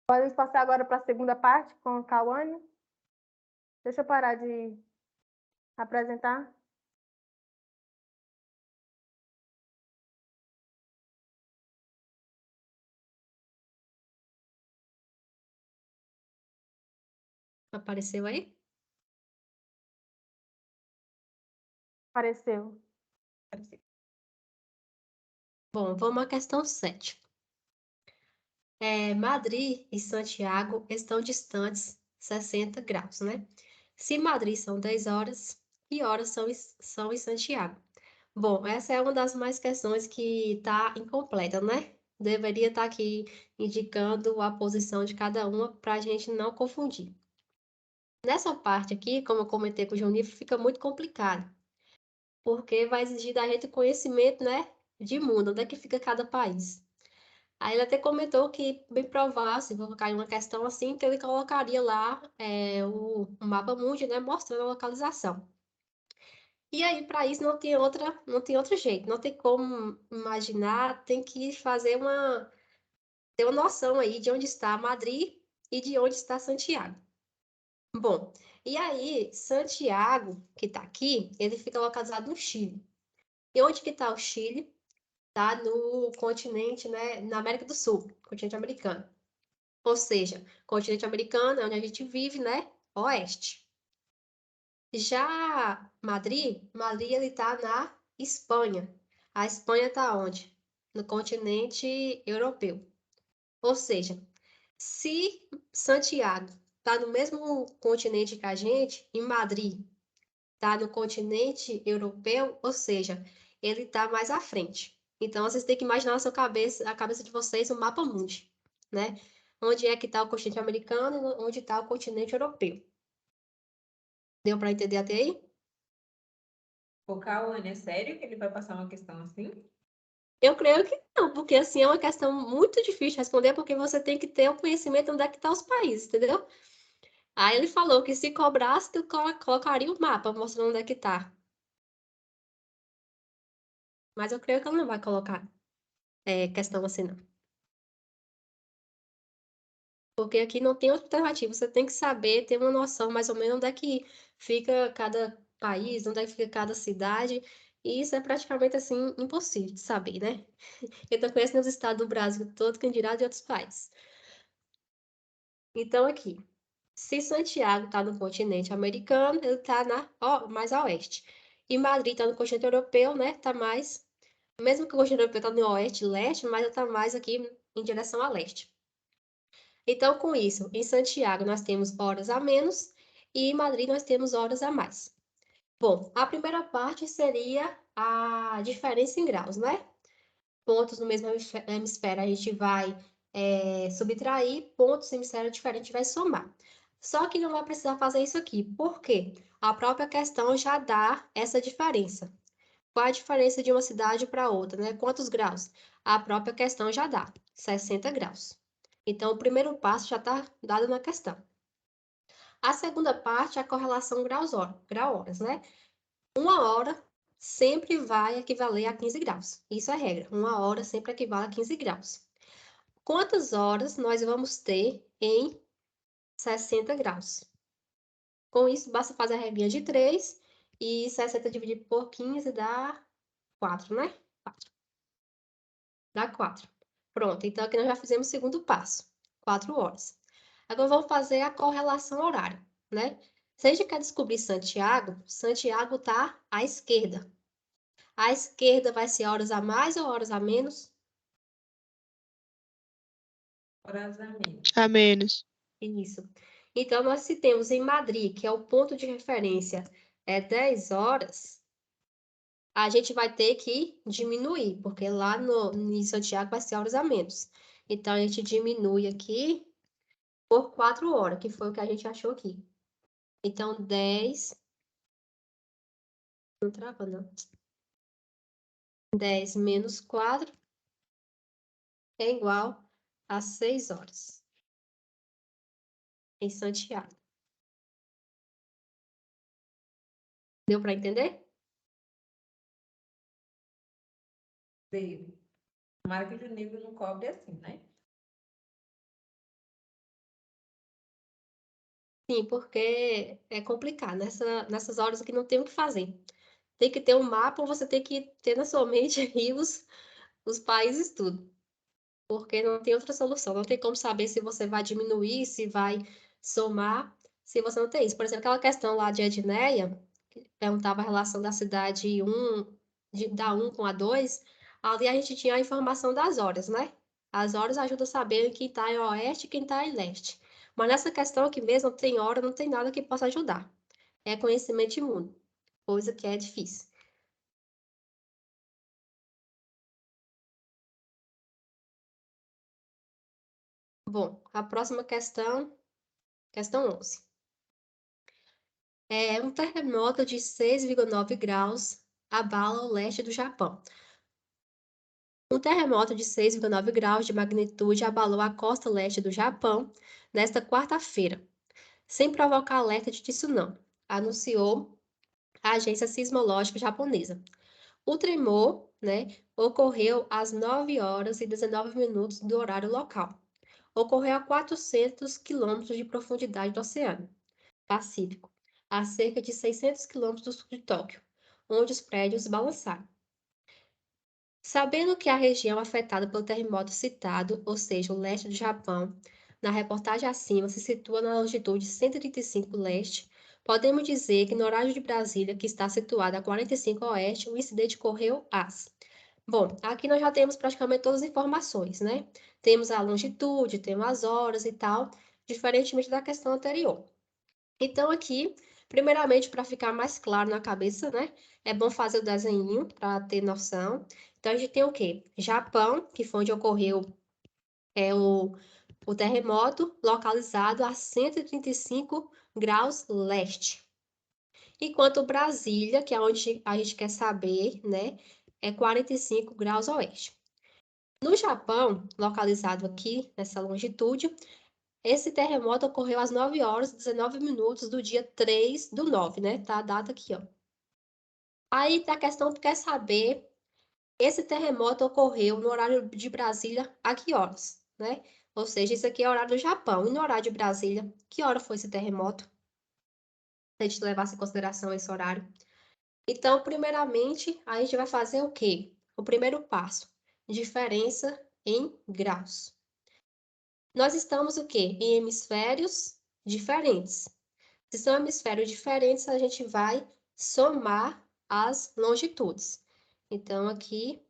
Podemos passar agora para a segunda parte com a Cauane. Deixa eu parar de apresentar. Apareceu aí? Apareceu. Bom, vamos à questão 7. Madrid e Santiago estão distantes 60 graus, né? Se Madrid são 10 horas, que horas são em Santiago? Bom, essa é uma das mais questões que está incompleta, né? Deveria estar aqui indicando a posição de cada uma para a gente não confundir. Nessa parte aqui, como eu comentei com o João Nifre, fica muito complicado, porque vai exigir da gente conhecimento, né, de mundo, onde é que fica cada país. Aí ele até comentou que bem provável, se for cair uma questão assim, que ele colocaria lá o mapa mundi, né, mostrando a localização. E aí, para isso, não tem outro jeito, não tem como imaginar, tem que ter uma noção aí de onde está Madrid e de onde está Santiago. Bom, e aí, Santiago, que está aqui, ele fica localizado no Chile. E onde que está o Chile? Está no continente, né, na América do Sul, continente americano. Ou seja, continente americano é onde a gente vive, né, oeste. Já Madrid ele está na Espanha. A Espanha está onde? No continente europeu. Ou seja, se Santiago está no mesmo continente que a gente, em Madrid está no continente europeu, ou seja, ele está mais à frente. Então, vocês têm que imaginar na sua cabeça, a cabeça de vocês, o mapa mundi, né? Onde é que está o continente americano e onde está o continente europeu. Deu para entender até aí? O Cauane, é sério que ele vai passar uma questão assim? Eu creio que não, porque assim é uma questão muito difícil de responder, porque você tem que ter o conhecimento de onde é que estão os países, entendeu? Aí ele falou que se cobrasse, tu colocaria o mapa mostrando onde é que tá. Mas eu creio que ele não vai colocar questão assim, não. Porque aqui não tem outra alternativa. Você tem que saber, ter uma noção mais ou menos onde é que fica cada país, onde é que fica cada cidade. E isso é praticamente assim impossível de saber, né? Eu tô conhecendo os estados do Brasil todo, quem dirá de outros países. Então, aqui, se Santiago está no continente americano, ele está mais a oeste. E Madrid está no continente europeu, né? Está mais. Mesmo que o continente europeu está no oeste e leste, mas está mais aqui em direção a leste. Então, com isso, em Santiago nós temos horas a menos e em Madrid nós temos horas a mais. Bom, a primeira parte seria a diferença em graus, né? Pontos no mesmo hemisfério a gente vai subtrair, pontos em hemisfério diferente vai somar. Só que não vai precisar fazer isso aqui. Por quê? A própria questão já dá essa diferença. Qual a diferença de uma cidade para outra, né? Quantos graus? A própria questão já dá, 60 graus. Então, o primeiro passo já está dado na questão. A segunda parte é a correlação grau-horas, né? Uma hora sempre vai equivaler a 15 graus. Isso é regra. Uma hora sempre equivale a 15 graus. Quantas horas nós vamos ter em 60 graus? Com isso, basta fazer a regrinha de 3 e 60 dividido por 15 dá 4, né? 4. Dá 4. Pronto, então aqui nós já fizemos o segundo passo, 4 horas. Agora vamos fazer a correlação horária, né? Se a gente quer descobrir Santiago, Santiago está à esquerda. À esquerda vai ser horas a mais ou horas a menos? Horas a menos. A menos. Isso. Então, nós se temos em Madrid, que é o ponto de referência, 10 horas, a gente vai ter que diminuir, porque lá em Santiago vai ser horas a menos. Então, a gente diminui aqui por 4 horas, que foi o que a gente achou aqui. Então, 10. Não trava, não. 10 menos 4 é igual a 6 horas em Santiago. Deu para entender? Deu. Tomara que o Junílio não cobre assim, né? Sim, porque é complicado. Nessas horas aqui não tem o que fazer. Tem que ter um mapa, ou você tem que ter na sua mente aí os países tudo. Porque não tem outra solução. Não tem como saber se você vai diminuir, se vai somar, se você não tem isso. Por exemplo, aquela questão lá de Edneia, que perguntava a relação da cidade 1, da 1 com a 2, ali a gente tinha a informação das horas, né? As horas ajudam a saber quem está em oeste e quem está em leste. Mas nessa questão aqui mesmo, não tem hora, não tem nada que possa ajudar. É conhecimento imundo, coisa que é difícil. Bom, a próxima questão, questão 11. Um terremoto de 6,9 graus abala o leste do Japão. Um terremoto de 6,9 graus de magnitude abalou a costa leste do Japão nesta quarta-feira, sem provocar alerta de tsunami, anunciou a agência sismológica japonesa. O tremor, ocorreu às 9 horas e 19 minutos do horário local. Ocorreu a 400 quilômetros de profundidade do Oceano Pacífico, a cerca de 600 quilômetros do sul de Tóquio, onde os prédios balançaram. Sabendo que a região afetada pelo terremoto citado, ou seja, o leste do Japão, na reportagem acima se situa na longitude 135 leste, podemos dizer que no horário de Brasília, que está situado a 45 oeste, o incidente ocorreu às. Bom, aqui nós já temos praticamente todas as informações, né? Temos a longitude, temos as horas e tal, diferentemente da questão anterior. Então, aqui, primeiramente, para ficar mais claro na cabeça, né? É bom fazer o desenho para ter noção. Então, a gente tem o quê? Japão, que foi onde ocorreu o terremoto, localizado a 135 graus leste. Enquanto Brasília, que é onde a gente quer saber, né? É 45 graus oeste. No Japão, localizado aqui nessa longitude, esse terremoto ocorreu às 9 horas e 19 minutos do dia 3/9, né? Tá a data aqui, ó. Aí a questão que quer saber, esse terremoto ocorreu no horário de Brasília a que horas, né? Ou seja, isso aqui é o horário do Japão. E no horário de Brasília, que hora foi esse terremoto? Se a gente levasse em consideração esse horário. Então, primeiramente, a gente vai fazer o quê? O primeiro passo, diferença em graus. Nós estamos o quê? Em hemisférios diferentes. Se são hemisférios diferentes, a gente vai somar as longitudes. Então, aqui,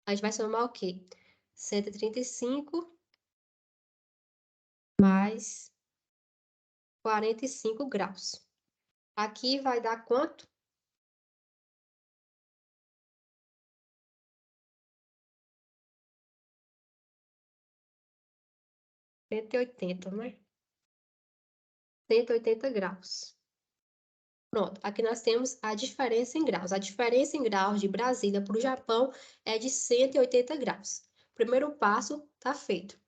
a gente vai somar o quê? 135 mais 45 graus. Aqui vai dar quanto? 180, né? 180 graus. Pronto, aqui nós temos a diferença em graus. A diferença em graus de Brasília para o Japão é de 180 graus. Primeiro passo está feito.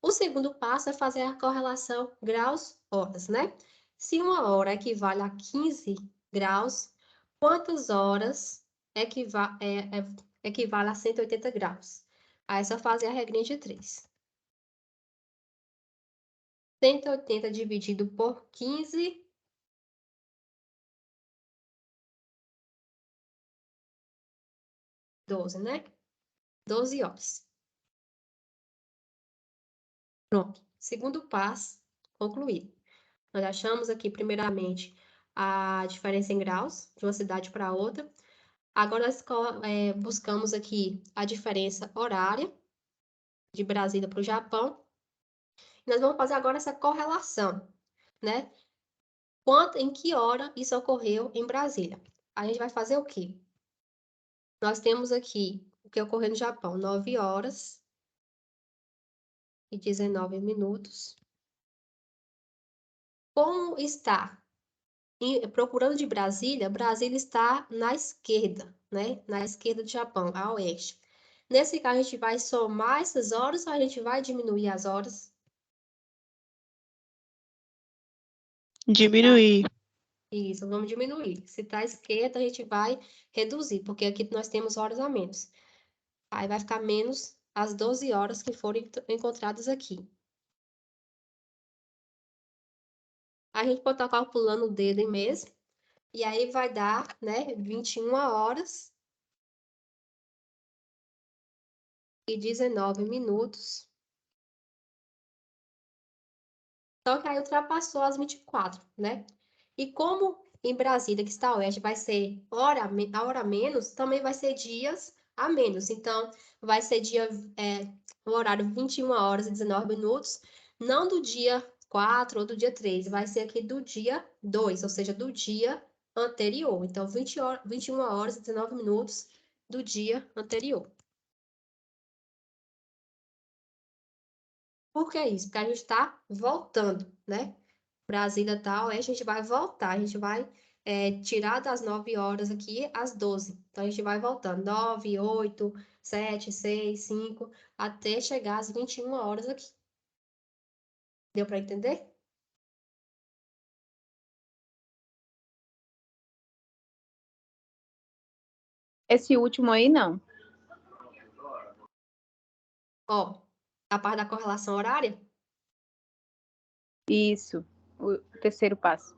O segundo passo é fazer a correlação graus-horas, né? Se uma hora equivale a 15 graus, quantas horas equivale a 180 graus? Aí é só fazer a regrinha de 3. 180 dividido por 15... 12, né? 12 horas. Pronto. Segundo passo, concluído. Nós achamos aqui, primeiramente, a diferença em graus de uma cidade para outra. Agora, nós buscamos aqui a diferença horária de Brasília para o Japão. Nós vamos fazer agora essa correlação, né? Em que hora isso ocorreu em Brasília? A gente vai fazer o quê? Nós temos aqui o que ocorreu no Japão, 9 horas e 19 minutos. Como está procurando de Brasília, Brasília está na esquerda, né? Na esquerda do Japão, a oeste. Nesse caso, a gente vai somar essas horas ou a gente vai diminuir as horas? Diminuir. Isso, vamos diminuir. Se está à esquerda, a gente vai reduzir, porque aqui nós temos horas a menos. Aí vai ficar menos as 12 horas que foram encontradas aqui. A gente pode estar calculando o dedo em mês, e aí vai dar, né, 21 horas e 19 minutos. Só que aí ultrapassou as 24, né? E como em Brasília, que está a oeste, vai ser a hora a menos, também vai ser dias a menos. Então, vai ser o horário 21 horas e 19 minutos, não do dia 4 ou do dia 3, vai ser aqui do dia 2, ou seja, do dia anterior. Então, 21 horas e 19 minutos do dia anterior. Por que isso? Porque a gente está voltando, né? Brasília está oeste, a gente vai voltar, a gente vai tirar das 9 horas aqui às 12. Então, a gente vai voltando, 9, 8, 7, 6, 5, até chegar às 21 horas aqui. Deu para entender? Esse último aí, não. Ó, a parte da correlação horária. Isso, o terceiro passo.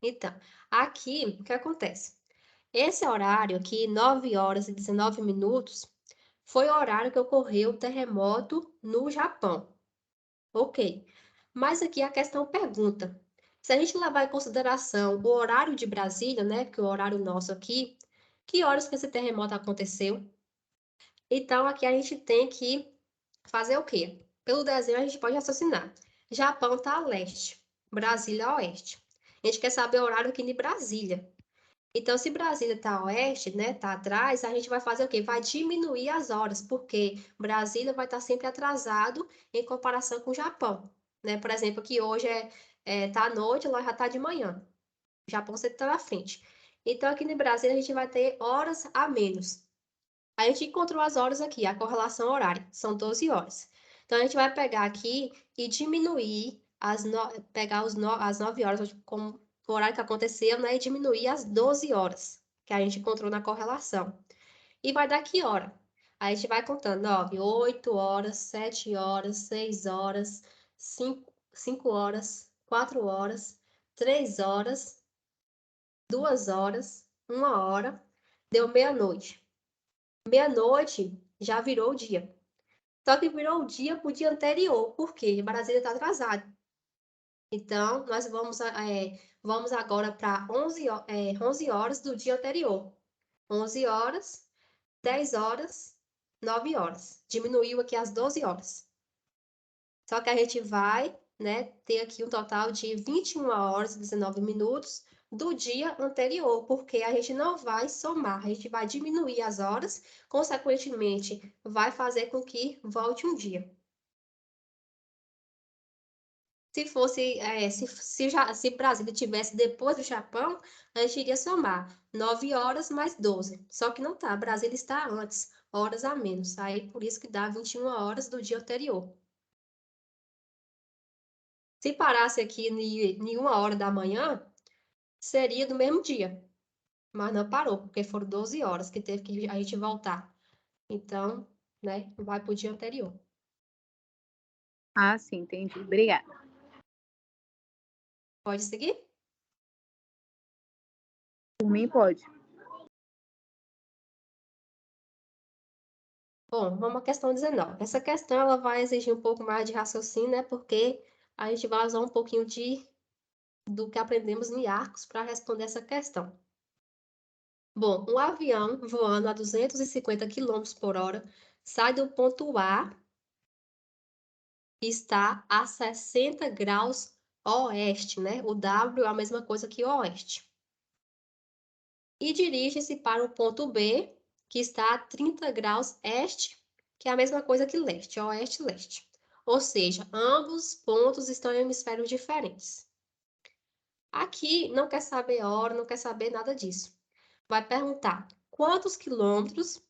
Então, aqui, o que acontece? Esse horário aqui, 9 horas e 19 minutos, foi o horário que ocorreu o terremoto no Japão. Ok. Mas aqui a questão pergunta: se a gente levar em consideração o horário de Brasília, né, que é o horário nosso aqui, que horas que esse terremoto aconteceu? Então, aqui a gente tem que fazer o quê? Pelo desenho, a gente pode raciocinar. Japão está a leste, Brasília a oeste. A gente quer saber o horário aqui de Brasília. Então, se Brasília está a oeste, né, está atrás, a gente vai fazer o quê? Vai diminuir as horas, porque Brasília vai estar sempre atrasado em comparação com o Japão, né? Por exemplo, aqui hoje tá à noite, lá já está de manhã. O Japão sempre está na frente. Então, aqui no Brasil, a gente vai ter horas a menos. A gente encontrou as horas aqui, a correlação horária, são 12 horas. Então, a gente vai pegar aqui e diminuir pegar as 9 horas, como o horário que aconteceu, né? E diminuir as 12 horas que a gente encontrou na correlação. E vai dar que hora? Aí a gente vai contando 9, 8 horas, 7 horas, 6 horas, 5 horas, 4 horas, 3 horas, 2 horas, 1 hora, deu meia-noite. Meia-noite já virou o dia. Só que virou o dia para o dia anterior, porque Brasília está atrasado. Então, nós vamos agora para 11 horas do dia anterior. 11 horas, 10 horas, 9 horas. Diminuiu aqui as 12 horas. Só que a gente vai, né, ter aqui um total de 21 horas e 19 minutos do dia anterior, porque a gente não vai somar, a gente vai diminuir as horas, consequentemente, vai fazer com que volte um dia. Se fosse, se Brasília tivesse depois do Japão, a gente iria somar 9 horas mais 12. Só que não tá, Brasília está antes, horas a menos. Aí por isso que dá 21 horas do dia anterior. Se parasse aqui em 1 hora da manhã, seria do mesmo dia. Mas não parou, porque foram 12 horas que teve que a gente voltar. Então, né, vai para o dia anterior. Ah, sim, entendi. Obrigada. Pode seguir? Por mim, pode. Bom, vamos à questão 19. Essa questão ela vai exigir um pouco mais de raciocínio, né? Porque a gente vai usar um pouquinho do que aprendemos em Arcos para responder essa questão. Bom, um avião voando a 250 km por hora sai do ponto A e está a 60 graus oeste, né? O W é a mesma coisa que oeste. E dirige-se para o ponto B, que está a 30 graus este, que é a mesma coisa que leste, oeste e leste. Ou seja, ambos pontos estão em hemisférios diferentes. Aqui não quer saber hora, não quer saber nada disso. Vai perguntar quantos quilômetros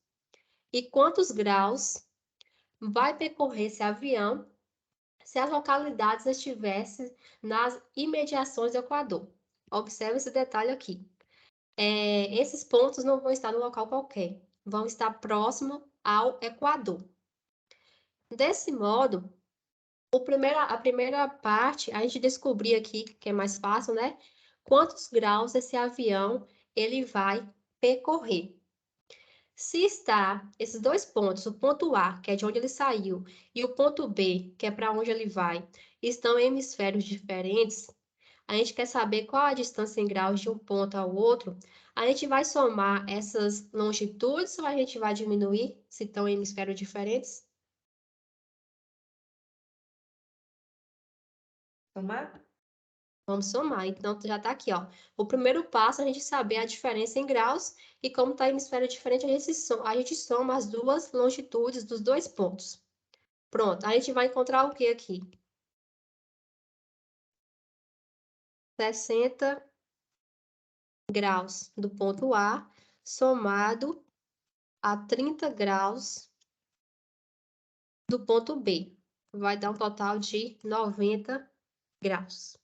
e quantos graus vai percorrer esse avião se as localidades estivessem nas imediações do Equador. Observe esse detalhe aqui. Esses pontos não vão estar no local qualquer, vão estar próximo ao Equador. Desse modo, a primeira parte, a gente descobrir aqui, que é mais fácil, né? Quantos graus esse avião ele vai percorrer. Se está esses dois pontos, o ponto A, que é de onde ele saiu, e o ponto B, que é para onde ele vai, estão em hemisférios diferentes, a gente quer saber qual a distância em graus de um ponto ao outro, a gente vai somar essas longitudes ou a gente vai diminuir se estão em hemisférios diferentes? Somar? Vamos somar. Então, já está aqui, ó. O primeiro passo é a gente saber a diferença em graus e como está em hemisfério diferente, a gente soma as duas longitudes dos dois pontos. Pronto, a gente vai encontrar o que aqui? 60 graus do ponto A, somado a 30 graus do ponto B. Vai dar um total de 90 graus.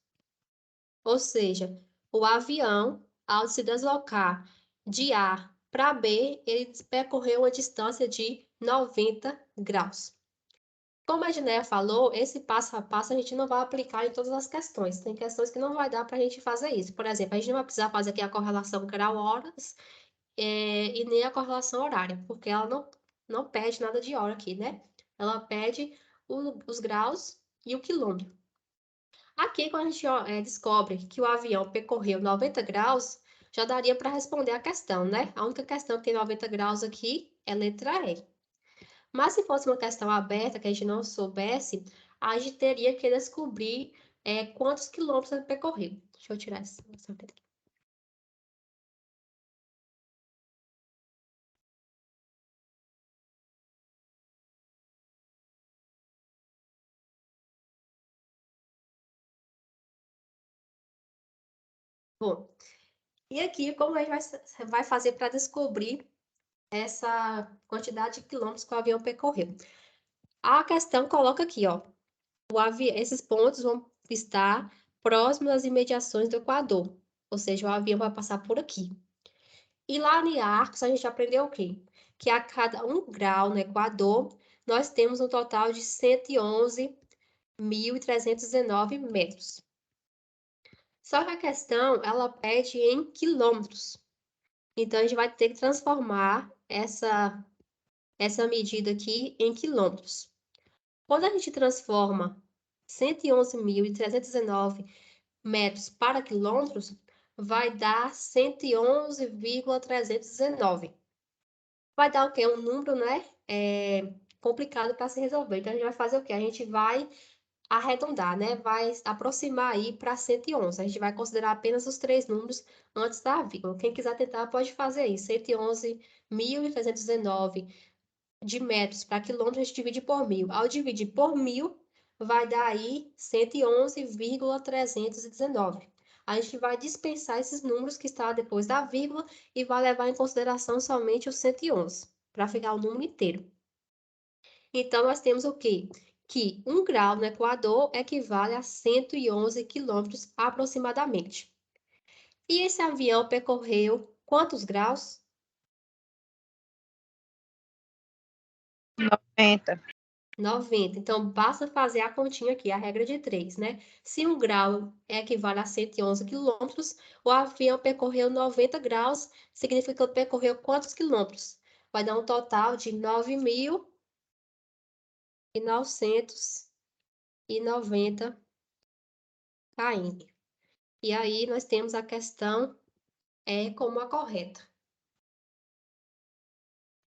Ou seja, o avião, ao se deslocar de A para B, ele percorreu uma distância de 90 graus. Como a Ginéia falou, esse passo a passo a gente não vai aplicar em todas as questões. Tem questões que não vai dar para a gente fazer isso. Por exemplo, a gente não vai precisar fazer aqui a correlação grau-horas e nem a correlação horária, porque ela não pede nada de hora aqui, né? Ela pede os graus e o quilômetro. Aqui, quando a gente descobre que o avião percorreu 90 graus, já daria para responder a questão, né? A única questão que tem 90 graus aqui é letra E. Mas se fosse uma questão aberta, que a gente não soubesse, a gente teria que descobrir quantos quilômetros ele percorreu. Deixa eu tirar essa aqui. Bom, e aqui, como a gente vai fazer para descobrir essa quantidade de quilômetros que o avião percorreu? A questão coloca aqui, ó. Esses pontos vão estar próximos às imediações do Equador, ou seja, o avião vai passar por aqui. E lá em Arcos, a gente aprendeu o quê? Que a cada 1 grau no Equador, nós temos um total de 111.319 metros. Só que a questão, ela pede em quilômetros. Então, a gente vai ter que transformar essa medida aqui em quilômetros. Quando a gente transforma 111.319 metros para quilômetros, vai dar 111,319. Vai dar o quê? Um número, né? Complicado para se resolver. Então, a gente vai fazer o quê? A gente vai arredondar, né? Vai aproximar aí para 111. A gente vai considerar apenas os 3 números antes da vírgula. Quem quiser tentar pode fazer aí. 111.319 de metros para quilômetros, a gente divide por 1.000. Ao dividir por 1.000, vai dar aí 111,319. A gente vai dispensar esses números que estão depois da vírgula e vai levar em consideração somente o 111, para ficar o número inteiro. Então, nós temos o quê? Que 1 grau no Equador equivale a 111 quilômetros aproximadamente. E esse avião percorreu quantos graus? 90. 90. Então, basta fazer a continha aqui, a regra de 3, né? Se 1 grau equivale a 111 quilômetros, o avião percorreu 90 graus, significa que percorreu quantos quilômetros? Vai dar um total de 9.990 km. E aí, nós temos a questão como a correta.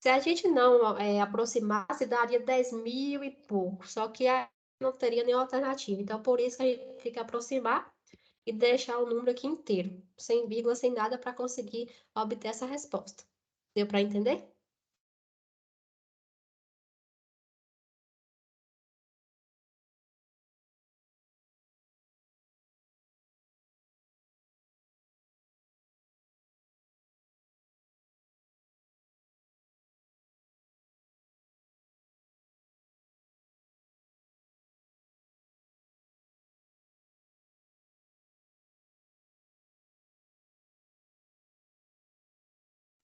Se a gente não aproximasse, daria 10.000 e pouco, só que aí não teria nenhuma alternativa. Então, por isso que a gente tem que aproximar e deixar o número aqui inteiro, sem vírgula, sem nada, para conseguir obter essa resposta. Deu para entender?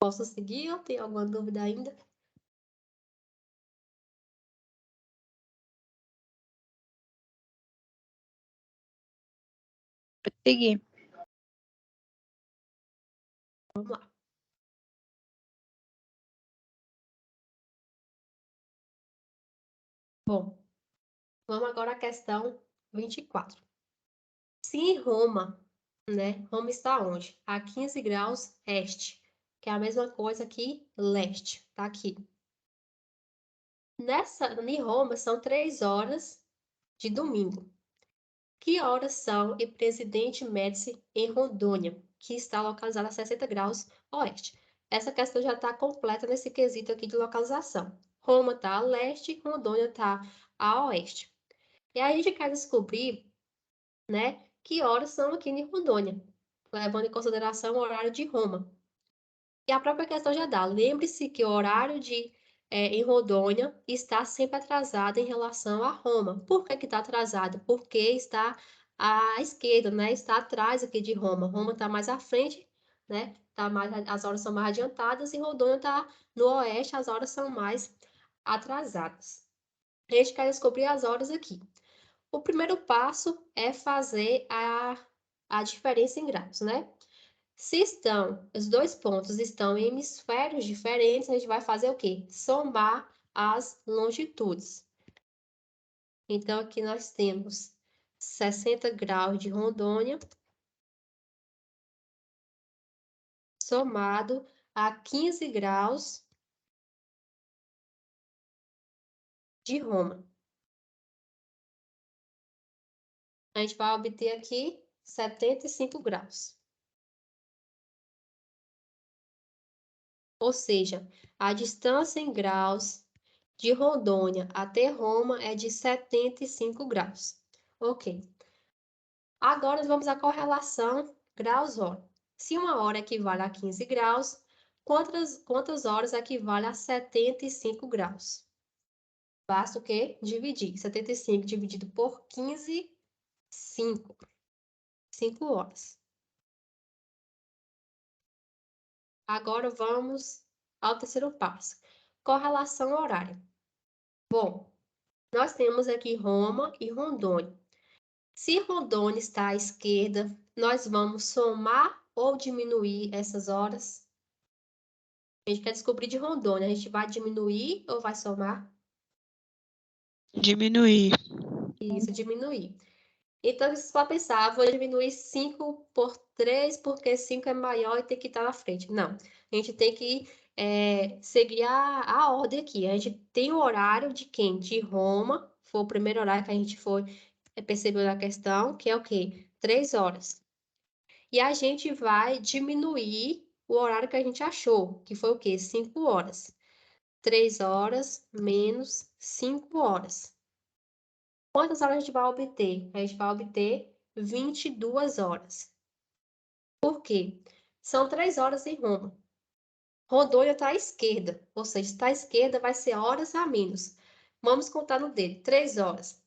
Posso seguir ou tem alguma dúvida ainda? Pode seguir. Vamos lá. Bom, vamos agora à questão 24. Se em Roma, né? Roma está onde? A 15 graus este, que é a mesma coisa que leste, tá aqui. Em Roma são 3 horas de domingo. Que horas são em Presidente Médici, em Rondônia, que está localizada a 60 graus oeste? Essa questão já está completa nesse quesito aqui de localização. Roma está a leste, Rondônia está a oeste. E aí a gente quer descobrir, né, que horas são aqui em Rondônia, levando em consideração o horário de Roma. E a própria questão já dá. Lembre-se que o horário em Rondônia está sempre atrasado em relação a Roma. Por que está atrasado? Porque está à esquerda, né? Está atrás aqui de Roma. Roma está mais à frente, né? As horas são mais adiantadas e Rondônia está no oeste, as horas são mais atrasadas. A gente quer descobrir as horas aqui. O primeiro passo é fazer a diferença em graus, né? Se os dois pontos estão em hemisférios diferentes, a gente vai fazer o quê? Somar as longitudes. Então, aqui nós temos 60 graus de Rondônia somado a 15 graus de Roma. A gente vai obter aqui 75 graus. Ou seja, a distância em graus de Rondônia até Roma é de 75 graus. Ok. Agora, nós vamos à correlação graus-hora. Se uma hora equivale a 15 graus, quantas horas equivale a 75 graus? Basta o quê? Dividir. 75 dividido por 15, 5. 5 horas. Agora, vamos ao terceiro passo. Correlação horária. Bom, nós temos aqui Roma e Rondônia. Se Rondônia está à esquerda, nós vamos somar ou diminuir essas horas? A gente quer descobrir de Rondônia. A gente vai diminuir ou vai somar? Diminuir. Isso, diminuir. Então, você pode pensar, vou diminuir 5 por 3, porque 5 é maior e tem que estar na frente. Não, a gente tem que seguir a ordem aqui. A gente tem o horário de quem? De Roma, foi o primeiro horário que a gente percebeu na questão, que é o quê? 3 horas. E a gente vai diminuir o horário que a gente achou, que foi o quê? 5 horas. 3 horas menos 5 horas. Quantas horas a gente vai obter? A gente vai obter 22 horas. Por quê? São 3 horas em Roma. Rondônia está à esquerda, ou seja, está à esquerda vai ser horas a menos. Vamos contar no dedo. 3 horas.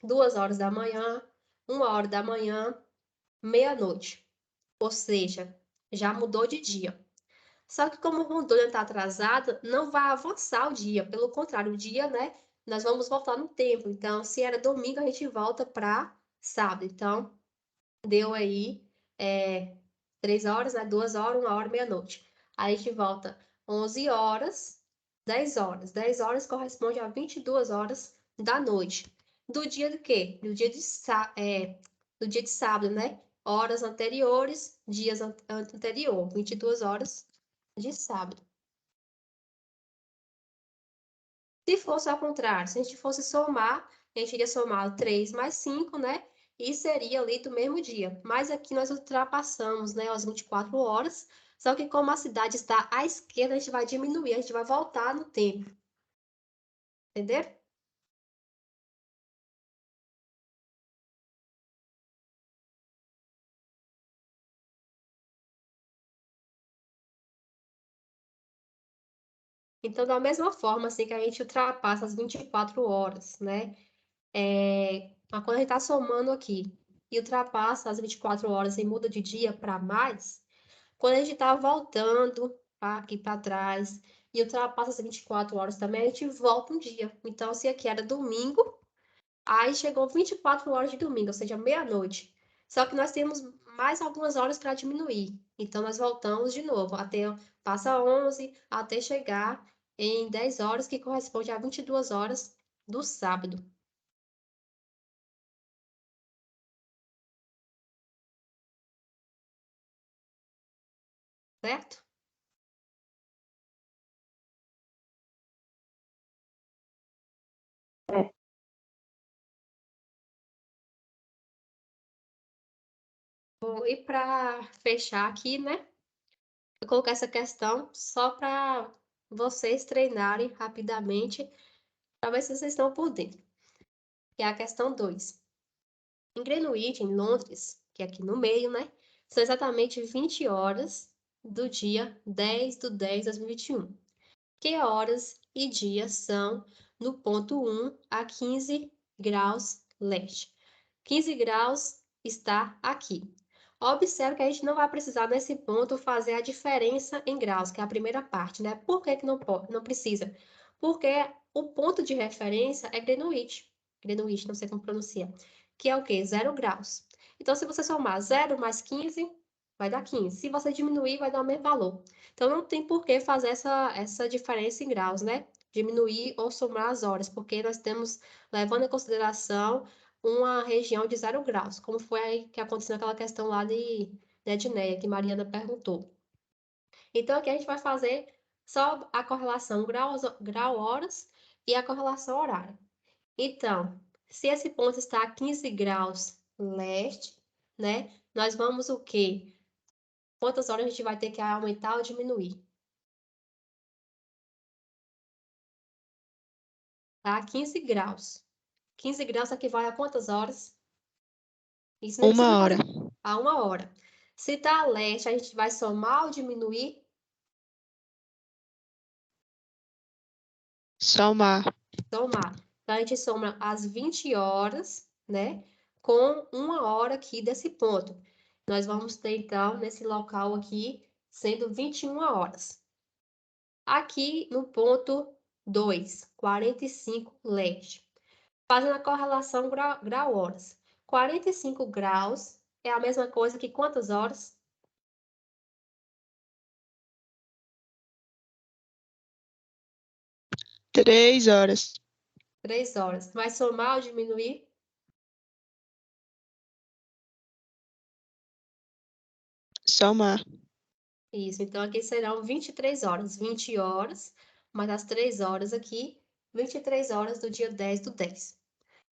2 horas da manhã, 1 hora da manhã, meia-noite. Ou seja, já mudou de dia. Só que como Rondônia está atrasada, não vai avançar o dia. Pelo contrário, o dia, né? Nós vamos voltar no tempo. Então, se era domingo, a gente volta para sábado. Então, deu aí 3 horas, né? 2 horas, 1 hora, meia-noite. Aí a gente volta 11 horas, 10 horas. 10 horas corresponde a 22 horas da noite. Do dia do quê? Do dia de sábado, né? Horas anteriores, dias anterior. 22 horas de sábado. Se fosse ao contrário, se a gente fosse somar, a gente iria somar 3 mais 5, né? E seria ali do mesmo dia. Mas aqui nós ultrapassamos, né, as 24 horas. Só que como a cidade está à esquerda, a gente vai diminuir, a gente vai voltar no tempo. Entenderam? Então, da mesma forma, assim, que a gente ultrapassa as 24 horas, né? Mas quando a gente está somando aqui e ultrapassa as 24 horas e muda de dia para mais, quando a gente está voltando aqui para trás e ultrapassa as 24 horas também, a gente volta um dia. Então, se aqui era domingo, aí chegou 24 horas de domingo, ou seja, meia-noite. Só que nós temos mais algumas horas para diminuir. Então, nós voltamos de novo, passa 11, até chegar em 10 horas, que corresponde a 22 horas do sábado. Certo? Bom, e para fechar aqui, né? Eu coloquei essa questão só para vocês treinarem rapidamente, para ver se vocês estão por dentro. que é a questão 2. Em Greenwich, em Londres, que é aqui no meio, né? São exatamente 20 horas do dia 10 de 10 de 2021. Que horas e dias são no ponto 1 a 15 graus leste? 15 graus está aqui. Observe que a gente não vai precisar nesse ponto fazer a diferença em graus, que é a primeira parte, né? Por que que não pode, não precisa? Porque o ponto de referência é Greenwich. Greenwich, não sei como pronuncia. Que é o quê? 0 graus. Então, se você somar 0 mais 15, vai dar 15. Se você diminuir, vai dar o mesmo valor. Então, não tem por que fazer essa diferença em graus, né? Diminuir ou somar as horas, porque nós temos, levando em consideração, uma região de 0 graus, como foi aí que aconteceu naquela questão lá de Edneia, que Mariana perguntou. Então, aqui a gente vai fazer só a correlação grau-horas e a correlação horária. Então, se esse ponto está a 15 graus leste, né? Nós vamos o quê? Quantas horas a gente vai ter que aumentar ou diminuir? Tá? 15 graus. 15 graus equivale a quantas horas? Isso nem precisa 1 hora. fazer. A 1 hora. Se está a leste, a gente vai somar ou diminuir? Somar. Somar. Então, a gente soma as 20 horas, né? Com 1 hora aqui desse ponto. Nós vamos ter, então, nesse local aqui, sendo 21 horas. Aqui no ponto 2, 45 leste. Fazendo a correlação grau-horas. 45 graus é a mesma coisa que quantas horas? 3 horas. 3 horas. Vai somar ou diminuir? Somar. Isso, então aqui serão 23 horas. 20 horas, mais as 3 horas aqui, 23 horas do dia 10 do 10.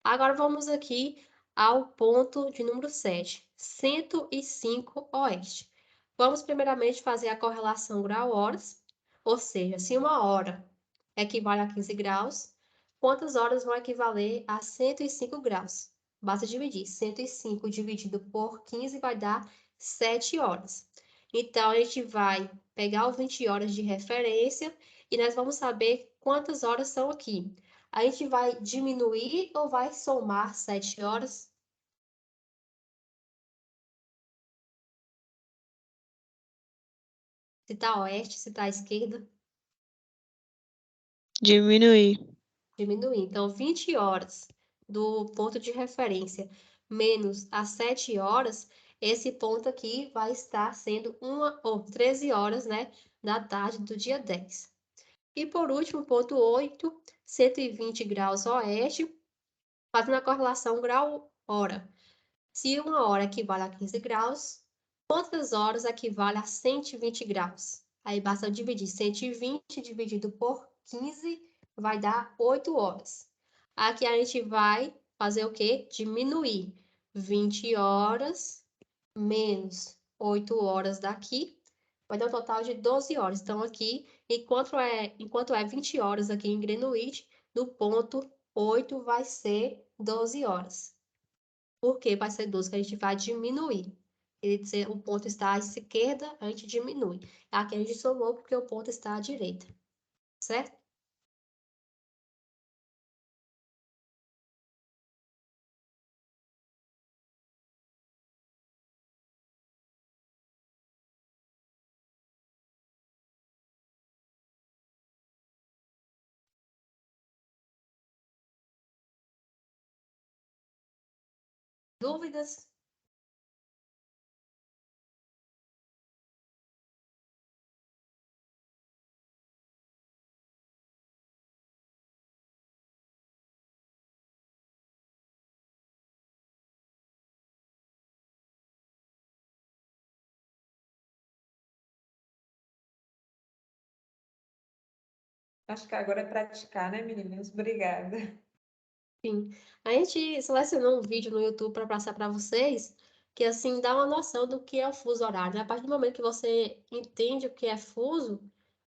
Agora vamos aqui ao ponto de número 7, 105 oeste. Vamos primeiramente fazer a correlação grau-horas, ou seja, se 1 hora equivale a 15 graus, quantas horas vão equivaler a 105 graus? Basta dividir. 105 dividido por 15 vai dar 7 horas. Então, a gente vai pegar os 20 horas de referência e nós vamos saber quantas horas são aqui. A gente vai diminuir ou vai somar 7 horas? Se está oeste, se está à esquerda? Diminuir. Diminuir. Então, 20 horas do ponto de referência menos as 7 horas, esse ponto aqui vai estar sendo 13 horas, né, da tarde do dia 10. E por último, ponto 8, 120 graus oeste, fazendo a correlação grau-hora. Se 1 hora equivale a 15 graus, quantas horas equivale a 120 graus? Aí basta dividir 120 dividido por 15, vai dar 8 horas. Aqui a gente vai fazer o quê? Diminuir 20 horas menos 8 horas daqui, vai dar um total de 12 horas. Então, aqui, enquanto é 20 horas aqui em Greenwich, no ponto 8 vai ser 12 horas. Por que vai ser 12? Que a gente vai diminuir. Ele dizer o ponto está à esquerda, a gente diminui. Aqui a gente somou porque o ponto está à direita. Certo? Dúvidas? Acho que agora é praticar, né, meninas? Obrigada. Sim. A gente selecionou um vídeo no YouTube para passar para vocês, que assim dá uma noção do que é o fuso horário, né? A partir do momento que você entende o que é fuso,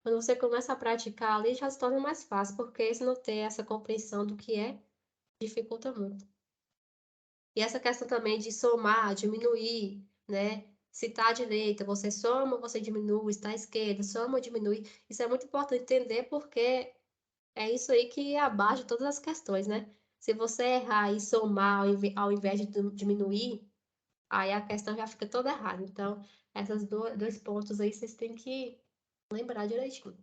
quando você começa a praticar ali, já se torna mais fácil, porque se não ter essa compreensão do que é, dificulta muito. E essa questão também de somar, diminuir, né? Se está à direita, você soma, você diminui, se está à esquerda, soma ou diminui. Isso é muito importante entender porque é isso aí que abate todas as questões, né? Se você errar e somar ao invés de diminuir, aí a questão já fica toda errada. Então, esses dois pontos aí vocês têm que lembrar direitinho.